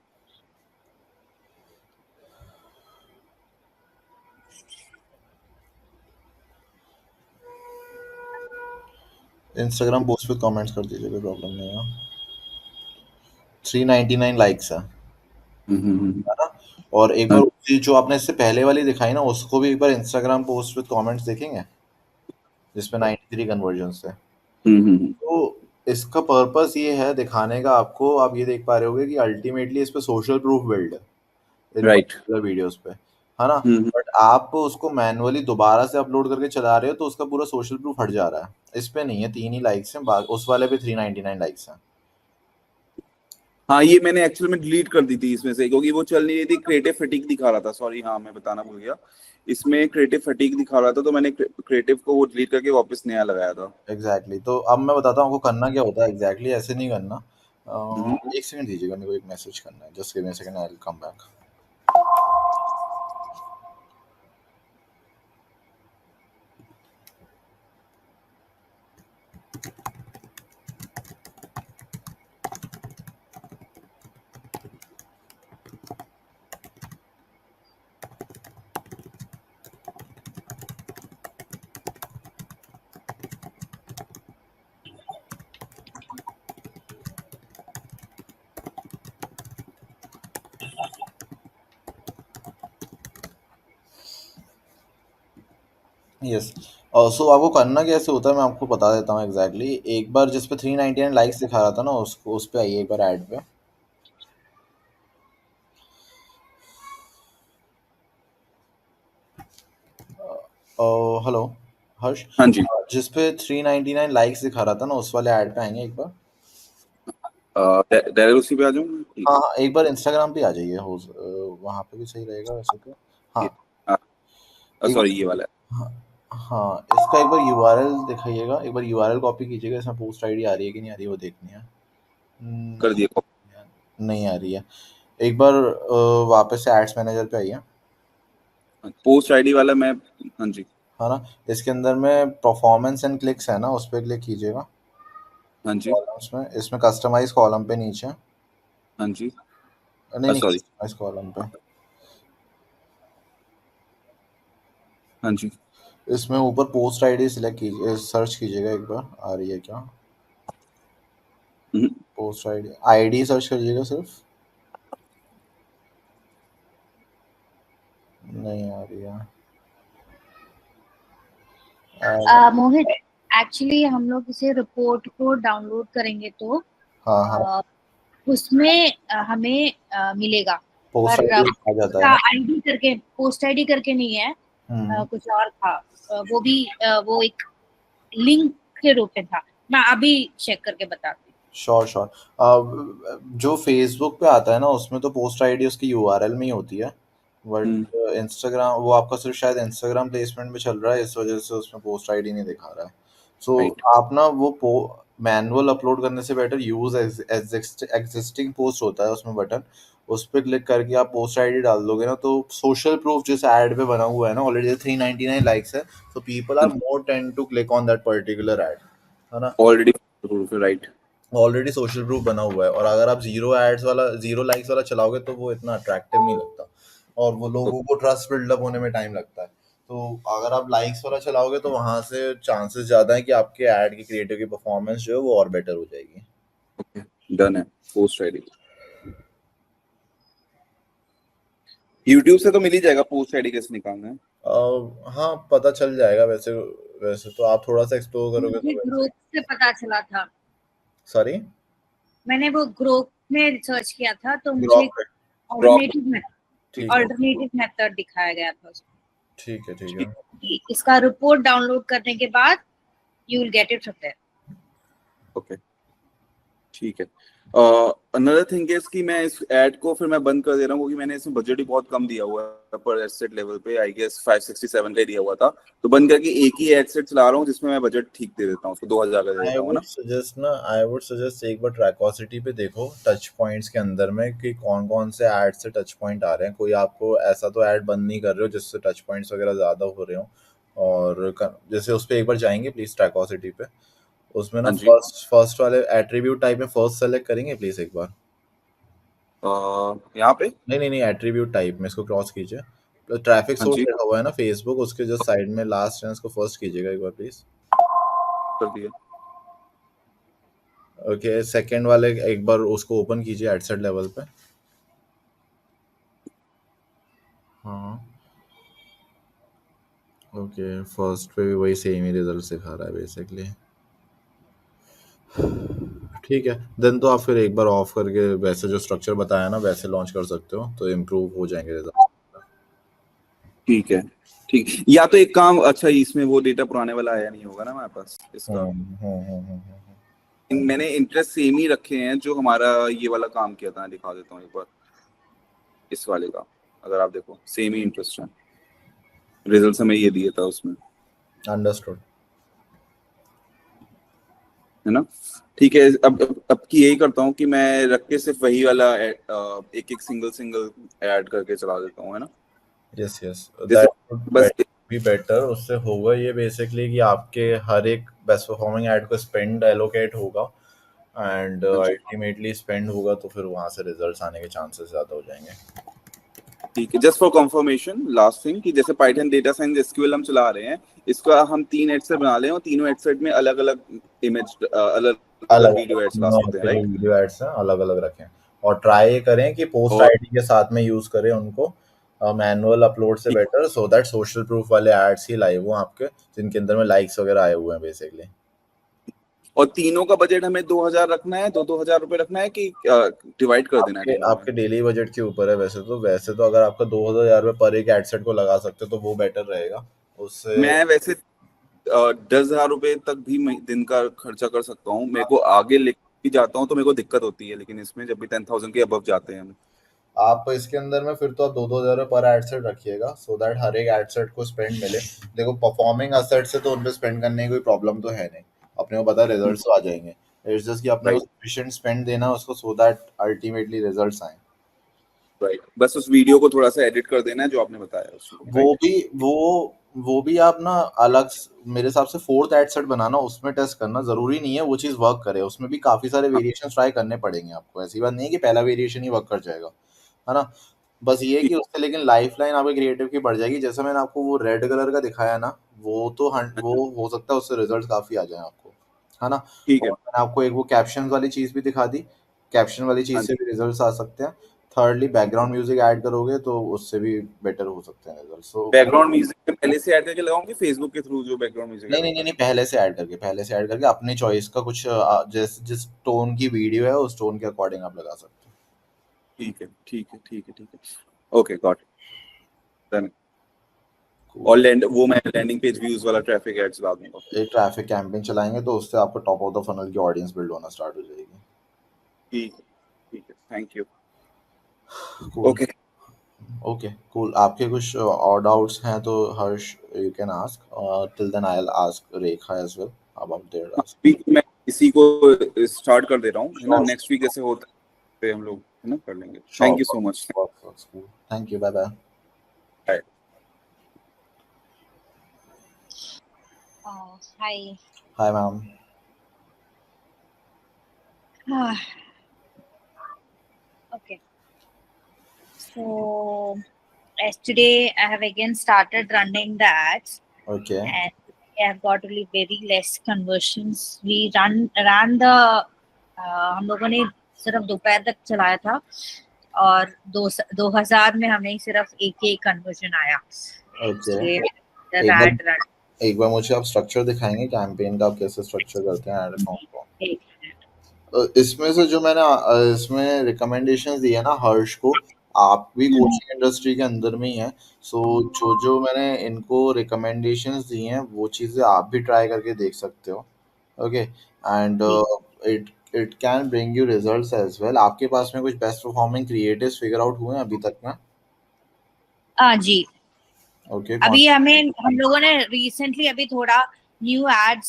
इंस्टाग्राम पोस्ट पे कमेंट्स कर दीजिए, कोई प्रॉब्लम नहीं है। 399 लाइक्स है, है ना। और एक बार हाँ। उसी जो आपने इससे पहले वाली दिखाई ना, उसको भी एक बार इंस्टाग्राम पोस्ट विद कमेंट्स देखेंगे जिसमें 93 कन्वर्जन है। तो इसका पर्पस ये है दिखाने का आपको, आप ये देख पा रहे होगे कि अल्टीमेटली इस पे सोशल प्रूफ बिल्ड है इन राइट। पर्टिकुलर वीडियोस पे, है ना। बट आप उसको मैनुअली दोबारा से अपलोड करके चला रहे हो तो उसका पूरा सोशल प्रूफ हट जा रहा है। इस पे नहीं है, 3 ही लाइक्स हैं, उस वाले पे 399 लाइक्स हैं। हाँ, ये मैंने एक्चुअल में डिलीट कर दी थी इसमें से, क्योंकि वो चल नहीं रही थी, क्रिएटिव फटीक दिखा रहा था। सॉरी, हाँ मैं बताना भूल गया, इसमें क्रिएटिव फटीक दिखा रहा था, तो मैंने क्रिएटिव को वो डिलीट करके वापस नया लगाया था। एग्जैक्टली, तो अब मैं बताता हूँ आपको करना क्या होता है एग्जैक्टली, ऐसे नहीं करना। हम्म। एक सेकंड दीजिएगा, मेरे को एक मैसेज करना है, just give me a second, I will come back. Yes, so आपको करना कैसे होता है मैं आपको बता देता हूँ एग्जैक्टली। एक बार जिस पे 399 लाइक्स दिखा रहा था ना, उसको उस पे आइए एक बार ऐड पे। हेलो हर्ष, हाँ जी। जिस पे 399 लाइक्स दिखा रहा था ना, उस वाले ऐड पे आएंगे एक बार। डायरेक्ट उसी पे आ जाऊँ मैं? ठीक हाँ है। हाँ, एक बार इंस्टाग्राम पे आ जाइए, वहाँ पे भी सही रहेगा वैसे तो। हाँ, एक सॉरी बार। ये वाला है। हाँ हाँ, इसका एक बार यूआरएल दिखाइएगा, एक बार यूआरएल कॉपी कीजिएगा, इसमें पोस्ट आईडी आ रही है कि नहीं आ रही है वो देखनी है। कर नहीं, दिया copy। नहीं आ रही है। एक बार वापस से एड्स मैनेजर पे आइए। पोस्ट आईडी वाला मैं, हाँ जी। है ना, इसके अंदर में परफॉर्मेंस एंड क्लिक्स है ना, उस पर क्लिक कीजिएगा। हाँ जी। कॉलम्स में, इसमें कस्टमाइज कॉलम पे नीचे, हाँ जी। नहीं नहीं, सॉरी। कस्टमाइज कॉलम पे हाँ जी। इसमें ऊपर पोस्ट आईडी सिलेक्ट कीजिए, सर्च कीजिएगा एक बार, आ रही है क्या हम्म, पोस्ट आईडी? आईडी सर्च करिएगा सिर्फ, नहीं आ रही है। मोहित, एक्चुअली हम लोग इसे रिपोर्ट को डाउनलोड करेंगे तो हाँ हाँ, अ, उसमें हमें मिलेगा, पोस्ट पर आईडी आ जाता है उसका ना। आईडी करके, पोस्ट आईडी करके नहीं है, हम्म, कुछ और था। वो भी वो एक लिंक के रूप में था। मैं अभी चेक करके बताती हूँ। Sure sure. जो फेसबुक पे आता है ना, उसमें तो पोस्ट आईडी उसकी यूआरएल में ही होती है, हम्म, बट इंस्टाग्राम, वो आपका सिर्फ शायद इंस्टाग्राम प्लेसमेंट में चल रहा है, इस वजह से उसमें पोस्ट आईडी नहीं दिखा रहा है। So right. आप ना वो मैनुअल अपलोड करने से बेटर यूज एग्जिस्टिंग पोस्ट होता है उसमें बटन, उस पर क्लिक करके आप पोस्ट आईडी डाल दोगे ना, तो सोशल प्रूफ जिस ऐड पे बना हुआ है ना, ऑलरेडी 399 लाइक्स है, तो people are more tend to click on that particular ad, है ना। Already right. Already social proof बना हुआ है, और अगर आप जीरो एड्स वाला, जीरो लाइक्स वाला चलाओगे तो वो इतना अट्रैक्टिव नहीं लगता, और वो लोगों को ट्रस्ट बिल्डअप होने में टाइम लगता है। तो अगर आप लाइक्स वाला चलाओगे तो वहां से चांसेस ज्यादा है कि आपके ऐड की क्रिएटिव की परफॉर्मेंस जो है वो और बेटर हो जाएगी। ओके, डन है। पोस्ट आईडी यूट्यूब से तो मिल ही जाएगा, पोस्ट आईडी कैसे निकालना है? हाँ, पता चल जाएगा वैसे। वैसे तो आप थोड़ा सा एक्सप्लोर करोगे मुझे तो वैसे। ग्रोक से पता चला था। सॉरी, मैंने वो ग्रोक में रिसर्च किया था, तो मुझे ग्रॉक पे। ड्रॉप। ठीक है। ऑल्टरनेटिव मेथड दिखाया गया था उसमें। ठीक है ठीक है। कि इसका रिपोर्ट डाउनलोड करने के बाद you will get it from there. Okay, ठीक है। अनदर थिंग इज कि मैं इस ऐड को फिर मैं बंद कर दे रहा हूँ, क्योंकि मैंने इसमें बजट ही बहुत कम दिया हुआ है पर एडसेट लेवल पे, आई गेस 567 का ही दिया हुआ था, तो बंद करके एक ही एडसेट चला रहा हूँ जिसमें मैं बजट ठीक दे देता हूँ, उसको 2000 का दे देता हूँ, है ना। आई वुड सजेस्ट एक बार ट्रैकोसिटी पे देखो टच पॉइंट्स के अंदर में कि कौन कौन से ऐड से टच पॉइंट आ रहे हैं, कोई आपको ऐसा तो ऐड बंद नहीं कर रहे हो जिससे टच पॉइंट्स वगैरह ज़्यादा हो रहे हो। और जैसे उस पर एक बार जाएंगे प्लीज़ ट्रैकोसिटी पे, उसमें ना हाँ जी। फर्स्ट फर्स्ट वाले एट्रीब्यूट टाइप में फर्स्ट सेलेक्ट करेंगे प्लीज़ एक बार। यहाँ पे। नहीं नहीं नहीं, एट्रीब्यूट टाइप में इसको क्रॉस कीजिए, तो ट्रैफिक हाँ सोर्स जी, लिखा हुआ है ना फेसबुक, उसके जो साइड में लास्ट है इसको फर्स्ट कीजिएगा एक बार प्लीज़। कर दिया। ओके, सेकंड वाले एक बार उसको ओपन कीजिए एडसेट लेवल पे। हाँ, ओके, फर्स्ट पे भी वही सेम ही रिजल्ट दिखा रहा है बेसिकली। ठीक है, देन तो आप फिर एक बार ऑफ करके वैसे जो स्ट्रक्चर बताया ना वैसे लॉन्च कर सकते हो, तो इम्प्रूव हो जाएंगे रिजल्ट। ठीक है। ठीक, या तो एक काम, अच्छा इसमें वो डेटा पुराने वाला आया नहीं होगा ना हमारे पास इसका। मैंने इंटरेस्ट सेम ही रखे हैं जो हमारा ये वाला काम किया था, दिखा देता हूँ एक बार इस वाले का। अगर आप देखो सेम ही इंटरेस्ट है, रिजल्ट हमें ये दिए था उसमें, अंडरस्टूड। है ना। ठीक है, अब की यही करता हूँ कि मैं रख के सिर्फ वही वाला एक एक सिंगल ऐड करके चला देता हूँ, है ना। यस यस, जैसे दैट वुड बस। Be better. उससे होगा ये बेसिकली कि आपके हर एक बेस्ट परफॉर्मिंग ऐड को स्पेंड एलोकेट होगा, एंड हाँ जी, अल्टीमेटली स्पेंड होगा, तो फिर वहां से रिजल्ट्स आने के चांसेस ज्यादा हो जाएंगे। ठीक है। Just for confirmation last thing, कि जैसे पाइथन डेटा साइंस एसक्यूएल हम चला रहे हैं, इसका हम 3 एडसेट बना लें और तीनों एडसेट में अलग अलग इमेज, अलग अलग अलग वीडियो अलग एड्स ला तीनों सकते हैं, आपके जो राइट। वीडियो एड्स हैं अलग अलग रखें, और ट्राई करें कि पोस्ट और आईडी के साथ में यूज करें उनको, मैनुअल अपलोड से better, so that social proof वाले एड्स ही लाइव हो आपके, जिनके अंदर में लाइक्स वगैरह आए हुए हैं बेसिकली। और तीनों का बजट हमें 2000 रखना है, 2-2000 रुपए रखना है, कि डिवाइड कर देना है आपके तीनों में? आपके डेली बजट के ऊपर है वैसे तो। वैसे तो अगर आपका 2000 रुपये पर एक एडसेट को लगा सकते हो तो वो बेटर रहेगा, उससे मैं वैसे 10,000 रुपए तक भी दिन का खर्चा कर सकता हूँ। मेरे को आगे लेके भी जाता हूँ तो मेरे को दिक्कत होती है, लेकिन इसमें जब भी 10,000 के अबव जाते हैं हम। आप इसके अंदर में फिर तो आप 2-2 हज़ार पर एड सेट रखिएगा, सो दैट हर एक एड सेट को स्पेंड मिले। देखो परफॉर्मिंग एसेट से तो उन पे स्पेंड करने की कोई प्रॉब्लम तो है नहीं, अपने को पता रिजल्ट्स तो आ जाएंगे। इट्स जस्ट कि अपने को राइट, सफिशिएंट स्पेंड देना है उसको, सो दैट अल्टीमेटली रिजल्ट्स आए। राइट। बस उस वीडियो को थोड़ा सा एडिट कर देना है जो आपने बताया उसमें, वो राइट। भी वो भी आप ना अलग मेरे हिसाब से फोर्थ एड सेट बनाना, उसमें टेस्ट करना जरूरी नहीं है वो चीज वर्क करे, उसमें भी काफी सारे हाँ, वेरिएशन ट्राई करने पड़ेंगे आपको। ऐसी बात नहीं है कि पहला वेरिएशन ही वर्क कर जाएगा, है ना। बस ये है ठीक कि उससे लेकिन लाइफ लाइन आपके क्रिएटिव की बढ़ जाएगी। जैसे मैंने आपको वो रेड कलर का दिखाया ना, वो तो वो हो सकता है उससे रिजल्ट काफी आ जाए आपको, है ना। ठीक है। और मैंने आपको एक वो कैप्शन वाली चीज भी दिखा दी, कैप्शन वाली हाँ चीज से जी। भी रिजल्ट्स आ सकते हैं। थर्डली बैकग्राउंड म्यूजिक ऐड करोगे तो उससे भी बेटर हो सकते हैं रिजल्ट। सो बैकग्राउंड म्यूजिक में पहले से ऐड करके लगाऊंगी फेसबुक के थ्रू जो बैकग्राउंड म्यूजिक नहीं ऐड नहीं होता नहीं है? नहीं, पहले से ऐड करके अपनी चॉइस का कुछ जिस जिस टोन की वीडियो है उस टोन के अकॉर्डिंग आप लगा सकते ठीक है, ठीक है, ठीक है, ठीक है। Okay, got done. हो। और वो मैं लैंडिंग पेज व्यूज वाला ट्रैफिक एड्स ला दूंगा। एक ट्रैफिक कैंपेन चलाएंगे तो उससे आपको टॉप ऑफ द फनल की ऑडियंस बिल्ड होना स्टार्ट हो जाएगी। ठीक है, ठीक है, thank you. Cool. Okay. Okay cool. आपके कुछ और डाउट्स हैं तो Harsh you can ask, till then I will ask Rekha as well about their ask. Week मैं इसी को स्टार्ट कर दे रहा हूँ, है ना। श्योर नेक्स्ट वीक जैसे होता है हम लोग, है ना, कर लेंगे। Thank you sure. So much. Thank you, bye bye. Bye. Hi. Hi ma'am. Okay. So yesterday I have again started running the ads, okay and I have got really very less conversions. We ran the हम लोगों ने सिर्फ दोपहर तक चलाया था और 2000 में हमें सिर्फ एक कन्वर्जन आया। ओके। इसलिए एक बार ad run एक बार मुझे आप स्ट्रक्चर दिखाएंगे कैंपेन का, आप कैसे स्ट्रक्चर करते हैं एड अकाउंट को। एक इसमें से जो मैंने इसमें रिकमेंडेशंस दिए ना हर्ष को, आप भी कोचिंग इंडस्ट्री के अंदर में ही हैं, सो जो जो मैंने इनको रिकमेंडेशंस दी हैं वो चीज़ें आप भी ट्राई करके देख सकते हो। Okay and it it can bring you results as well. आपके पास में कुछ best performing creatives figure out हुए हैं अभी तक में? हाँ जी। ओके कौन? अभी हम लोगों ने रिसेंटली अभी थोड़ा न्यू एड्स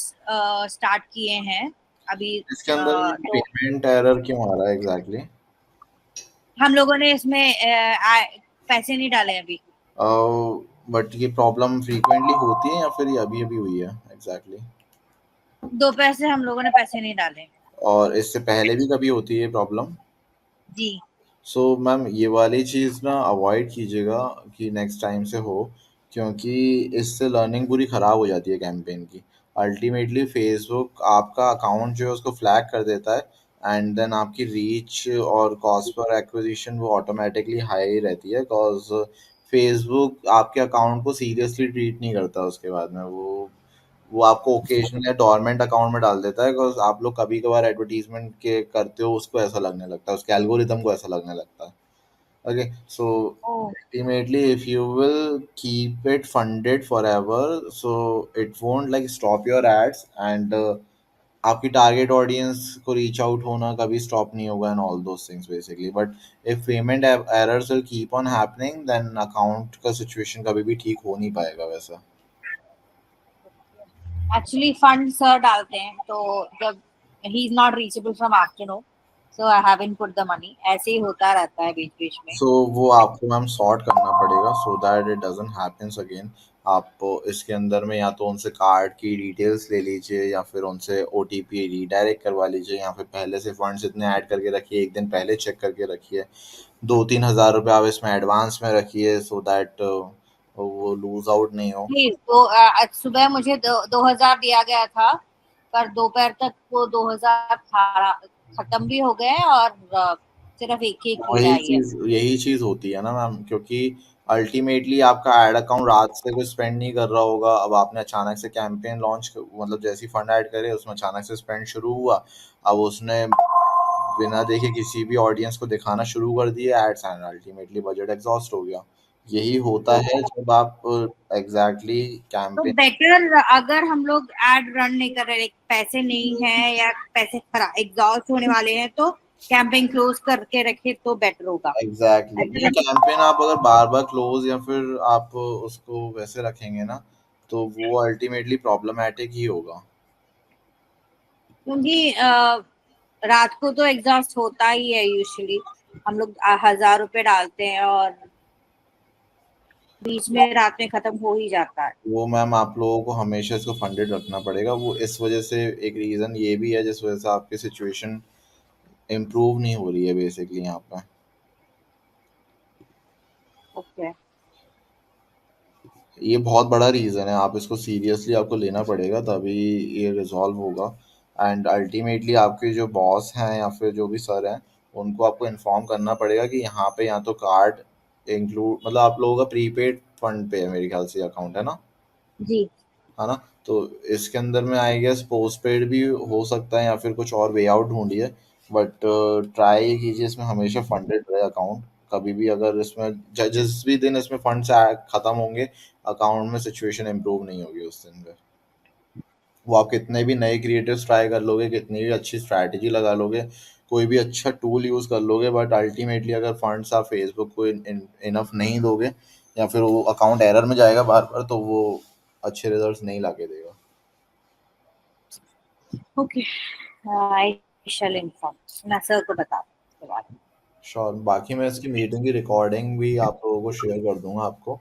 स्टार्ट किए हैं अभी। इसके अंदर तो पेमेंट एरर क्यों आ रहा है एग्जैक्टली? हम लोगों ने इसमें पैसे नहीं डाले अभी। बट ये प्रॉब्लम फ्रीक्वेंटली होती है या फिर ये अभी अभी हुई है एग्जैक्टली? दोपहर से हम लोगों ने पैसे नहीं डाले। और इससे पहले भी कभी होती है प्रॉब्लम? जी। सो मैम ये वाली चीज़ ना अवॉइड कीजिएगा कि नेक्स्ट टाइम से हो, क्योंकि इससे लर्निंग पूरी ख़राब हो जाती है कैंपेन की। अल्टीमेटली फेसबुक आपका अकाउंट जो है उसको फ्लैग कर देता है एंड देन आपकी रीच और कॉस्ट पर एक्विजिशन वो ऑटोमेटिकली हाई रहती है, बिकॉज फेसबुक आपके अकाउंट को सीरियसली ट्रीट नहीं करता उसके बाद में। वो आपको ओकेजनल या डोरमेंट अकाउंट में डाल देता है, बिकॉज आप लोग कभी कभार एडवर्टीजमेंट के करते हो उसको ऐसा लगने लगता है, उसके एल्गोरिदम को ऐसा लगने लगता है। Okay so oh. ultimately if you will keep it funded forever, so it won't like stop your ads and आपकी टारगेट ऑडियंस को रीच आउट होना कभी स्टॉप नहीं होगा and all those things basically. But if payment errors will keep on happening then account का situation कभी भी ठीक हो नहीं पाएगा वैसा। एक्चुअली फंड सर डालते हैं तो जब he is not reachable from afternoon, so I haven't put the money. ऐसे ही होता रहता है बीच बीच में। सो वो आपको मैम सॉर्ट करना पड़ेगा so that it doesn't happens again. आप इसके अंदर में या तो उनसे कार्ड की डिटेल्स ले लीजिए या फिर उनसे ओटीपी रीडायरेक्ट करवा लीजिए, या फिर पहले से फंड्स इतने ऐड करके रखिए, एक दिन पहले चेक करके रखिए। 2-3 हज़ार रुपये आप इसमें एडवांस में रखिए सो दैट वो लूज आउट नहीं हो। प्लीज। तो आज सुबह मुझे 2000 दिया गया था, पर दोपहर तक वो 2000 खत्म भी हो गए और सिर्फ एक लीड आई है। यही चीज होती है ना मैम, क्योंकि अल्टीमेटली आपका एड अकाउंट रात से कुछ स्पेंड नहीं कर रहा होगा। अब आपने अचानक से कैंपेन लॉन्च मतलब जैसी फंड ऐड करे उसमें अचानक से स्पेंड शुरू हुआ, अब उसने बिना देखे किसी भी ऑडियंस को दिखाना शुरू कर दिया ads and ultimately budget exhaust हो गया। यही होता है जब आप एग्जैक्टली तो कैंपेन बेटर अगर हम लोग एड रन नहीं कर रहे, पैसे नहीं है या पैसे एग्जॉस्ट होने वाले हैं, तो कैंपेन क्लोज करके रखे तो बेटर होगा। एग्जैक्टली अगर कैंपेन आप अगर बार बार क्लोज या फिर आप उसको वैसे रखेंगे ना, तो वो अल्टीमेटली प्रॉब्लमेटिक ही होगा। क्योंकि रात को तो एग्जॉस्ट होता ही है यूजुअली, हम लोग 1000 रुपए डालते हैं और बीच में रात में खत्म हो ही जाता है। वो मैम आप लोगों को हमेशा इसको फंडेड रखना पड़ेगा, वो इस वजह से एक रीज़न ये भी है जिस वजह से आपकी सिचुएशन इम्प्रूव नहीं हो रही है बेसिकली यहाँ पे। ओके। ये बहुत बड़ा रीज़न है, आप इसको सीरियसली आपको लेना पड़ेगा तभी ये रिजॉल्व होगा। एंड अल्टीमेटली आपके जो बॉस हैं या फिर जो भी सर हैं, उनको आपको इन्फॉर्म करना पड़ेगा कि यहाँ पे या तो कार्ड इंक्लूड, मतलब आप लोगों का प्रीपेड फंड पे है मेरे ख्याल से अकाउंट है ना, जी। है ना? तो इसके अंदर में आई गेस पोस्टपेड भी हो सकता है या फिर कुछ और वे आउट ढूँढिए, बट ट्राई ये कीजिए इसमें हमेशा फंडेड रहे अकाउंट। कभी भी अगर इसमें जिस भी दिन इसमें फंड्स खत्म होंगे, अकाउंट में सिचुएशन इम्प्रूव नहीं होगी उस दिन पे। वो आप कितने भी नए क्रिएटिव्स ट्राई कर लोगे, कितनी भी अच्छी स्ट्रैटेजी लगा लोगे, कोई भी अच्छा टूल यूज़ कर लोगे, बट अल्टीमेटली अगर फंड्स आप फेसबुक को इनफ नहीं दोगे या फिर वो अकाउंट एरर में जाएगा बार बार, तो वो अच्छे रिजल्ट्स नहीं ला के देगा। ओके, आई शैल इन्फॉर्म, मैं सर को बता दूँ इसके बारे में। श्योर, बाकी मैं इसकी मीटिंग की रिकॉर्डिंग भी आप लोगों को शेयर कर दूंगा आपको,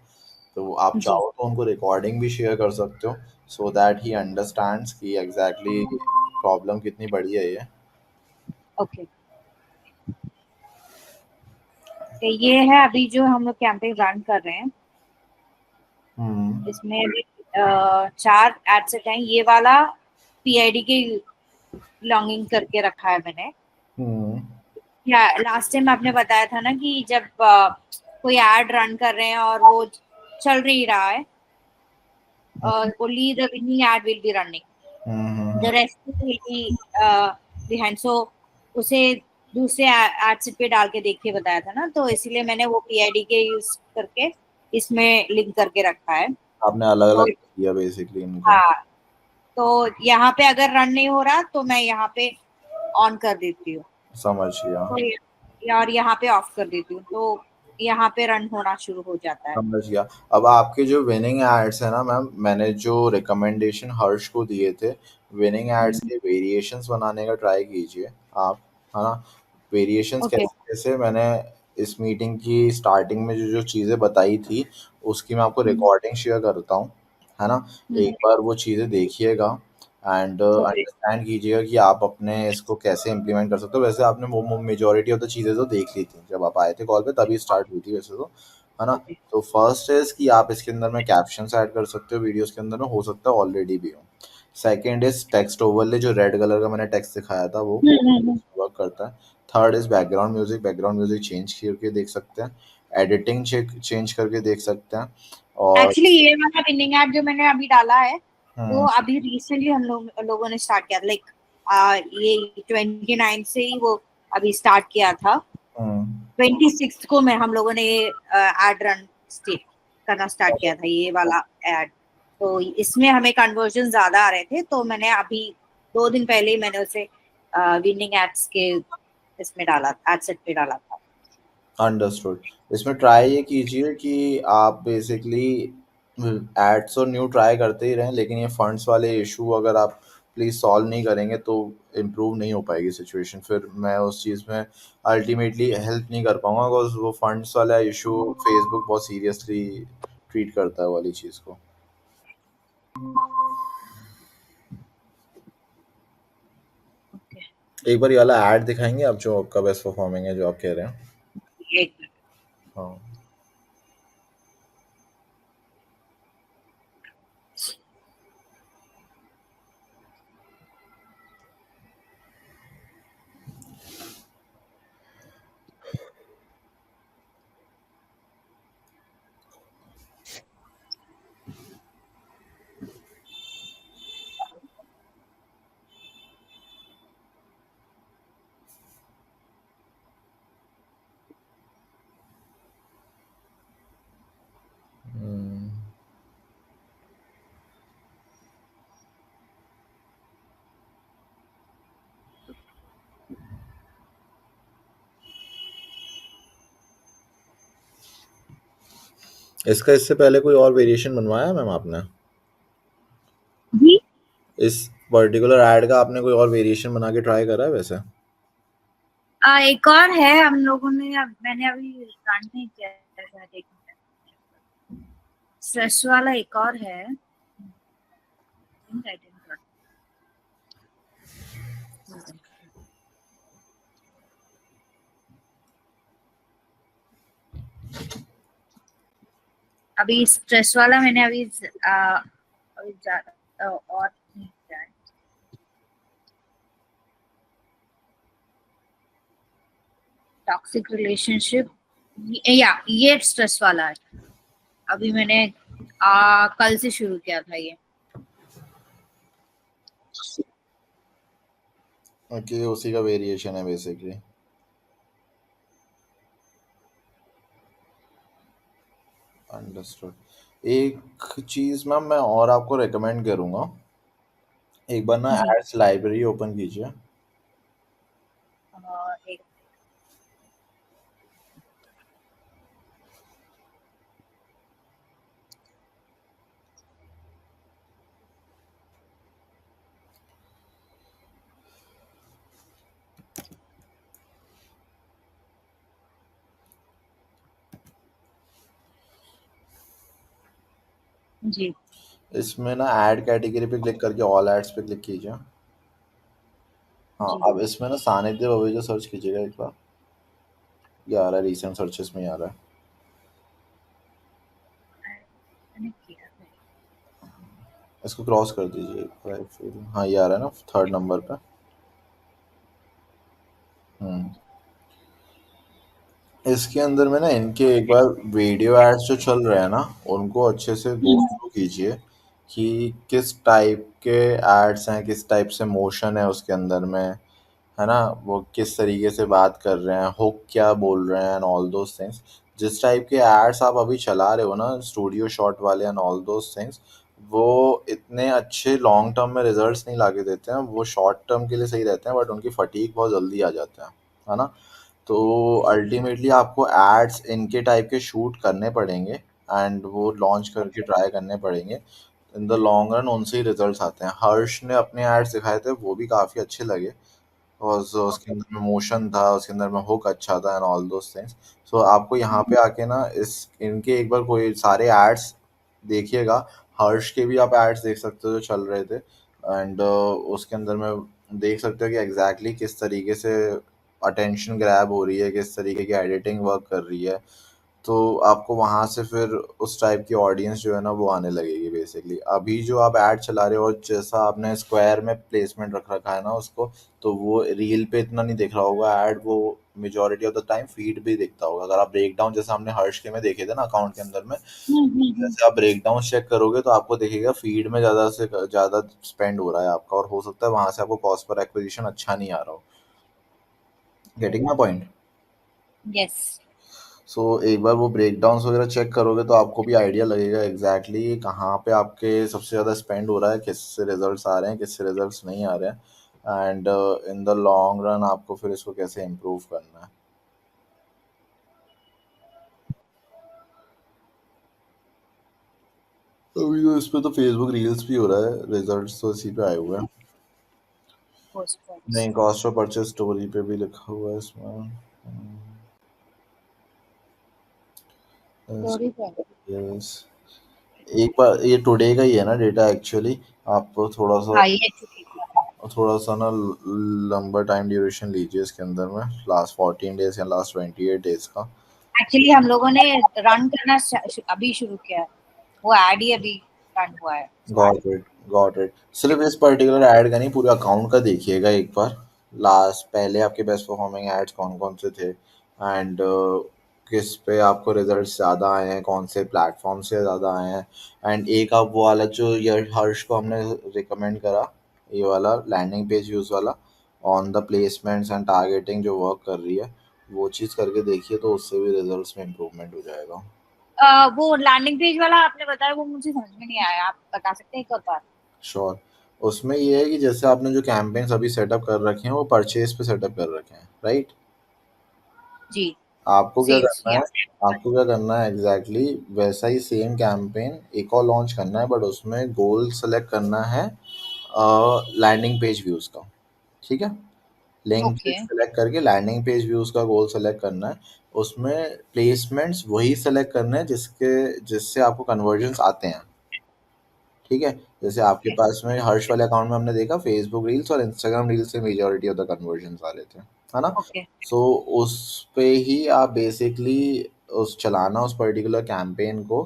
तो आप जी। चाहो तो उनको रिकॉर्डिंग भी शेयर कर सकते हो, सो दैट ही अंडरस्टैंड्स कि एग्जैक्टली प्रॉब्लम कितनी बड़ी है ये। ओके, तो ये है अभी जो हम लोग कैंपेन रन कर रहे हैं, इसमें अभी 4 एड सेट हैं। ये वाला पीआईडी के लॉगिंग करके रखा है मैंने। हम्म या लास्ट टाइम आपने बताया था ना कि जब कोई एड रन कर रहे हैं और वो चल नहीं रहा है, only the winning ad will be running, the hmm rest will be behind, so उसे दूसरे एड सेट पे डाल के देख के बताया था ना, तो इसीलिए मैंने वो पीआईडी के यूज करके इसमें लिंक करके रखा है। आपने अलग तो अलग किया बेसिकली इनको। हाँ, तो यहाँ पे अगर रन नहीं हो रहा तो मैं यहाँ पे ऑन कर देती हूँ, समझ गया। तो और यहाँ पे ऑफ कर देती हूँ, तो यहाँ पे रन होना शुरू हो जाता है। समझ गया। अब आपके जो विनिंग एड्स है ना मैम, मैंने जो रिकमेंडेशन हर्ष को दिए थे, विनिंग एड्स के वेरिएशंस बनाने का ट्राई कीजिए आप, है ना? Variations okay. कैसे कैसे मैंने इस मीटिंग की स्टार्टिंग में जो जो चीज़ें बताई थी, उसकी मैं आपको रिकॉर्डिंग शेयर करता हूँ, है ना? एक बार वो चीज़ें देखिएगा एंड ओके। अंडरस्टैंड कीजिएगा कि आप अपने इसको कैसे इम्प्लीमेंट कर सकते हो। वैसे आपने वो मेजॉरिटी ऑफ द चीज़ें तो देख ली थी जब आप आए थे कॉल पे, तभी स्टार्ट हुई थी वैसे तो, है ना? ओके। तो फर्स्ट इज़ कि आप इसके अंदर में कैप्शंस ऐड कर सकते हो, वीडियोस के अंदर में हो सकता है ऑलरेडी भी हो। सेकंड इज़ टेक्स्ट ओवरले, जो रेड कलर का मैंने टेक्स्ट दिखाया था वो वर्क करता है। Third is background music change करके देख सकते हैं। एडिटिंग चेंज करके देख सकते हैं। और एक्चुअली ये वाला विनिंग ऐप जो मैंने अभी डाला है, वो हम्म अभी रिसेंटली हम लोगों ने स्टार्ट किया, लाइक ये 29 से ही वो अभी स्टार्ट किया था। हम्म 26 को मैं हम लोगों ने ये एड रन करना स्टार्ट किया था, ये वाला एड। तो इसमें हमें कन्वर्जन ज्यादा आ रहे थे, तो मैंने अभी 2 दिन पहले ही मैंने उसे विनिंग एप्स के इसमें डाला, एड सेट पे डाला था। अंडरस्टूड। इसमें ट्राई ये कीजिए कि आप बेसिकली एड्स और न्यू ट्राई करते ही रहें, लेकिन ये फंड्स वाले इशू अगर आप प्लीज़ सॉल्व नहीं करेंगे तो इम्प्रूव नहीं हो पाएगी सिचुएशन। फिर मैं उस चीज़ में अल्टीमेटली हेल्प नहीं कर पाऊंगा, बिकॉज वो फंड्स वाला इशू फेसबुक बहुत सीरियसली ट्रीट करता है वाली चीज़ को। एक बार ये वाला ऐड दिखाएंगे आप जो आपका बेस्ट परफॉर्मिंग है, जो आप कह रहे हैं? एक मिनट। हाँ। इसका इससे पहले कोई और वेरिएशन बनवाया मैम आपने? जी इस पर्टिकुलर ऐड का आपने कोई और वेरिएशन बना के ट्राई करा है वैसे? एक और है हम लोगों ने, मैंने अभी रन नहीं किया है, देखिए स्ट्रेस वाला एक और है। अभी स्ट्रेस वाला मैंने अभी और नहीं किया है। टॉक्सिक रिलेशनशिप, या ये स्ट्रेस वाला है। अभी मैंने कल से शुरू किया था ये। ओके, उसी का वेरिएशन है बेसिकली। अंडरस्टूड। एक चीज़ मैम मैं और आपको रेकमेंड करूँगा, एक बार ना जी एड्स लाइब्रेरी ओपन कीजिए। एक जी इसमें ना ऐड कैटेगरी पे क्लिक करके ऑल एड्स पे क्लिक कीजिए। हाँ, जी अब इसमें ना सानिध्य बवेजा सर्च कीजिएगा एक बार। ये आ रहा है, रिसेंट सर्चेस में ही आ रहा है। मैंने किया है। इसको क्रॉस कर दीजिए एक बार फिर। हाँ, ये आ रहा है ना 3rd नंबर पे। इसके अंदर में ना इनके एक बार वीडियो एड्स जो चल रहे हैं ना, उनको अच्छे से गो थ्रू कीजिए कि किस टाइप के एड्स हैं, किस टाइप से मोशन है उसके अंदर में, है ना? वो किस तरीके से बात कर रहे हैं, हुक क्या बोल रहे हैं एंड ऑल दोस थिंग्स। जिस टाइप के एड्स आप अभी चला रहे हो ना, स्टूडियो शॉट वाले एंड ऑल दोस थिंग्स, वो इतने अच्छे लॉन्ग टर्म में रिजल्ट्स नहीं लाके देते हैं। वो शॉर्ट टर्म के लिए सही रहते हैं, बट उनकी फटीक बहुत जल्दी आ जाते हैं, है ना? तो अल्टीमेटली आपको एड्स इनके टाइप के शूट करने पड़ेंगे एंड वो लॉन्च करके ट्राई करने पड़ेंगे। इन द लॉन्ग रन उनसे ही रिजल्ट्स आते हैं। हर्ष ने अपने एड्स दिखाए थे, वो भी काफ़ी अच्छे लगे। उसके ओके अंदर में मोशन था, उसके अंदर में हुक अच्छा था एंड ऑल दोस थिंग्स। सो आपको यहाँ पे आके ना इस इनके एक बार कोई सारे एड्स देखिएगा। हर्ष के भी आप एड्स देख सकते हो जो चल रहे थे एंड उसके अंदर में देख सकते हो कि एग्जैक्टली किस तरीके से अटेंशन ग्रैब हो रही है, किस तरीके की एडिटिंग वर्क कर रही है। तो आपको वहाँ से फिर उस टाइप की ऑडियंस जो है ना वो आने लगेगी बेसिकली। अभी जो आप ऐड चला रहे हो और जैसा आपने स्क्वायर में प्लेसमेंट रख रखा है ना उसको, तो वो रील पे इतना नहीं दिख रहा होगा ऐड, वो majority of the time feed पे दिखता होगा। अगर आप ब्रेक डाउन जैसे हमने हर्ष के में देखे थे ना अकाउंट के अंदर में, जैसे आप ब्रेक डाउन चेक करोगे तो आपको दिखेगा फीड में ज़्यादा से ज़्यादा स्पेंड हो रहा है आपका, और हो सकता है वहाँ से आपको कॉस्ट पर एक्विजिशन अच्छा नहीं आ रहा हो। Getting my point? Yes so एक बार वो ब्रेकडाउन्स वगैरह चेक करोगे तो आपको भी आइडिया लगेगा एग्जैक्टली कहाँ पे आपके सबसे ज़्यादा स्पेंड हो रहा है, किससे रिजल्ट्स आ रहे हैं, किससे रिजल्ट्स नहीं आ रहे हैं and in the long run आपको फिर इसको कैसे इम्प्रूव करना है। अभी तो इस पे तो फेसबुक रील्स भी हो रहा है, रिजल्ट्स तो इसी पे आए हुए हैं। नहीं, कॉस्ट ऑफ परचेज स्टोरी पे भी लिखा हुआ है इसमें। स्टोरी पे यस, एक बार ये टुडे का ही है ना डेटा एक्चुअली। आप थोड़ा सा हाँ ये थोड़ा सा ना लंबा टाइम ड्यूरेशन लीजिए इसके अंदर में, लास्ट 14 डेज या लास्ट 28 डेज का। एक्चुअली हम लोगों ने रन करना अभी शुरू किया है, वो ऐड ही अभी रन हुआ है। Got it, got it. सिर्फ इस पर्टिकुलर ऐड का नहीं, पूरे अकाउंट का देखिएगा एक बार। लास्ट पहले आपके बेस्ट परफॉर्मिंग एड्स कौन कौन से थे एंड किस पे आपको रिजल्ट ज़्यादा आए हैं, कौन से प्लेटफॉर्म से ज़्यादा आए हैं। एंड एक आप वो वाला जो ये हर्ष को हमने रिकमेंड करा, ये वाला लैंडिंग पेज यूज़ वाला on the placements and targeting जो वर्क कर रही है, वो चीज़ करके देखिए तो उससे भी रिजल्ट्स में इम्प्रूवमेंट हो जाएगा। वो लैंडिंग पेज वाला आपने बताया, वो मुझे समझ में नहीं आया, आप बता सकते हैं एक और बार? श्योर। उसमें ये है कि जैसे आपने जो कैंपेन्स अभी सेटअप कर रखे हैं वो परचेज पे सेटअप कर रखे हैं, राइट? जी आपको क्या sales करना है, आपको क्या करना है एग्जैक्टली वैसा ही सेम कैंपेन एक और लॉन्च करना है, बट उसमें गोल सेलेक्ट करना है लैंडिंग पेज व्यूज का, ठीक है। Link Okay. सेलेक्ट करके लैंडिंग पेज व्यूज का गोल सेलेक्ट करना है, उसमें प्लेसमेंट्स वही सेलेक्ट करने हैं जिससे आपको कन्वर्जन्स आते हैं, ठीक है। जैसे आपके Okay. पास में हर्ष वाले अकाउंट में हमने देखा फेसबुक रील्स और इंस्टाग्राम रील्स से मेजॉरिटी ऑफ द कन्वर्जन्स आ रहे थे, है ना। Okay. सो उस पे ही आप बेसिकली उस चलाना उस पर्टिकुलर कैंपेन को,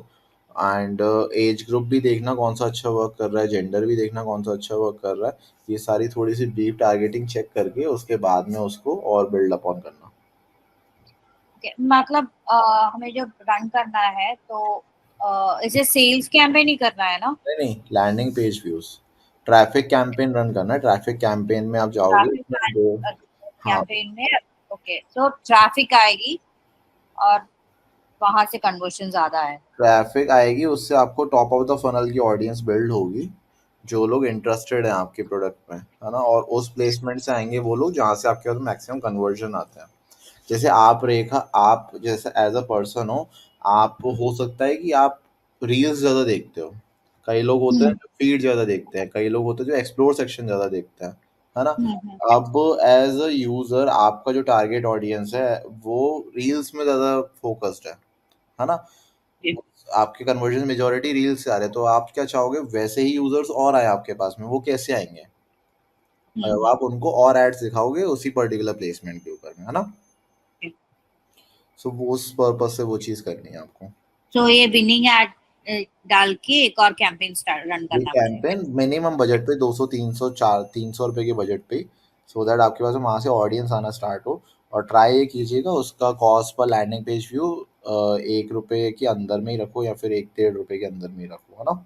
एंड एज ग्रुप भी देखना कौन सा अच्छा वर्क कर रहा है, जेंडर भी देखना कौन सा अच्छा वर्क कर रहा है, ये सारी थोड़ी सी डीप टारगेटिंग चेक करके उसके बाद में उसको और बिल्ड अपॉन करना। Okay. मतलब हमें जब रन करना है तो इसे सेल्स कैंपेन ही करना है ना? नहीं नहीं, landing page views, traffic campaign run करना है। ट्रैफिक कैंपेन में आप जाओगे ट्रैफिक उसमें दो, हाँ कैंपेन में ओके, तो ट्रैफिक आएगी और वहां से कन्वर्शन ज्यादा है। ट्रैफिक आएगी, उससे आपको टॉप ऑफ द फनल की ऑडियंस बिल्ड होगी, जो लोग इंटरेस्टेड हैं आपके प्रोडक्ट में, है ना। और उस प्लेसमेंट से आएंगे वो लोग जहाँ से आपके पास मैक्सिमम कन्वर्जन आते हैं। जैसे आप रेखा, आप जैसे एज अ पर्सन हो, आप हो सकता है कि आप रील्स ज़्यादा देखते हो, कई लोग होते हैं जो फीड ज़्यादा देखते हैं, कई लोग होते हैं जो एक्सप्लोर सेक्शन ज़्यादा देखते हैं, है ना। अब एज अ यूज़र आपका जो टारगेट ऑडियंस है वो रील्स में ज़्यादा फोकस्ड है ना। आपके कन्वर्जन मेजॉरिटी रील्स से आ रहे हैं, तो आप क्या चाहोगे वैसे ही यूजर्स और आए आपके पास में, वो कैसे आएंगे, आप उनको और एड्स दिखाओगे उसी पर्टिकुलर प्लेसमेंट के ऊपर में, है ना। सो वो उस पर्पस से वो चीज करनी है आपको। तो ये विनिंग एड डाल के एक और कैंपेन स्टार्ट रन ये करना पड़ेगा। कैंपेन मिनिमम बजट पे 200 300 4 300 रुपए के बजट पे, सो दैट आपके पास वहां से ऑडियंस आना स्टार्ट हो। और ट्राई ये कीजिएगा उसका cost per landing page view 1 रुपए के अंदर में ही रखो या फिर 1 1.5 रुपए के अंदर में ही रखो, है ना।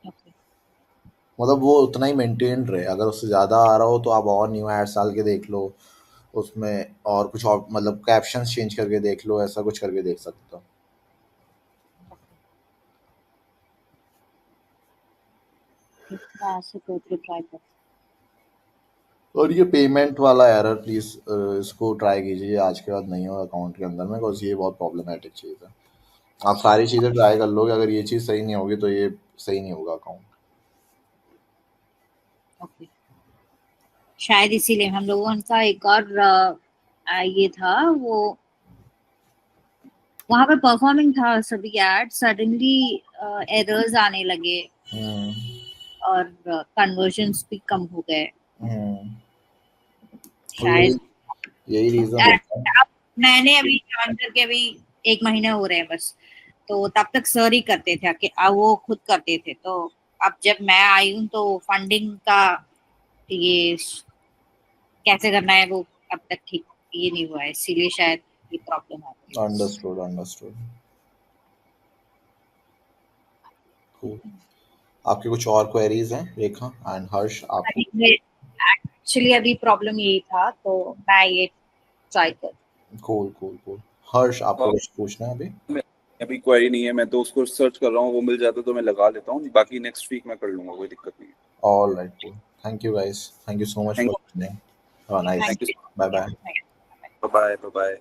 Okay. मतलब वो उतना ही मेंटेन रहे, अगर उससे ज़्यादा आ रहा हो तो आप और न्यू एड्स डाल के देख लो, उसमें और कुछ और मतलब कैप्शंस चेंज करके देख लो, ऐसा कुछ करके देख सकते हो। मैं ऐसे करके ट्राई कर। और ये पेमेंट वाला एरर प्लीज़ इसको ट्राई कीजिए, आज के बाद नहीं होगा अकाउंट के अंदर में, बिकॉज ये बहुत प्रॉब्लमेटिक चीज़ है। आप सारी चीज़ें ट्राई कर लोगे, अगर ये चीज़ सही नहीं होगी तो ये सही नहीं होगा अकाउंट। ओके, शायद इसीलिए हम लोगों का एक और ये था, वो वहां पे परफॉर्मिंग था सभी एड, सडनली एरर्स आने लगे और कन्वर्जन्स भी कम हो गए तो यही शायद। यही रीज़न होता है। अब मैंने अभी ज्वाइन करके अभी 1 महीने हो रहे हैं बस, तो तब तक सर ही करते थे कि वो खुद करते थे, तो अब जब मैं आई हूँ तो फंडिंग का ये कैसे करना है वो अब तक ठीक ये नहीं हुआ है, इसीलिए शायद ये प्रॉब्लम आ गई। Understood understood. Cool. आपके कुछ और क्वेरीज हैं रेखा एंड हर्ष आपको? एक्चुअली अभी प्रॉब्लम यही था, तो मैं ये ट्राई कर। Cool cool cool. हर्ष आपको कुछ पूछना है अभी? अभी क्वेरी नहीं है, मैं तो उसको सर्च कर रहा हूँ, वो मिल जाता तो मैं लगा लेता हूँ, बाकी नेक्स्ट वीक मैं कर लूंगा, कोई दिक्कत नहीं है। All right, cool. Thank you guys, thank you so much for listening. Have a nice, thank you, bye bye. Bye bye.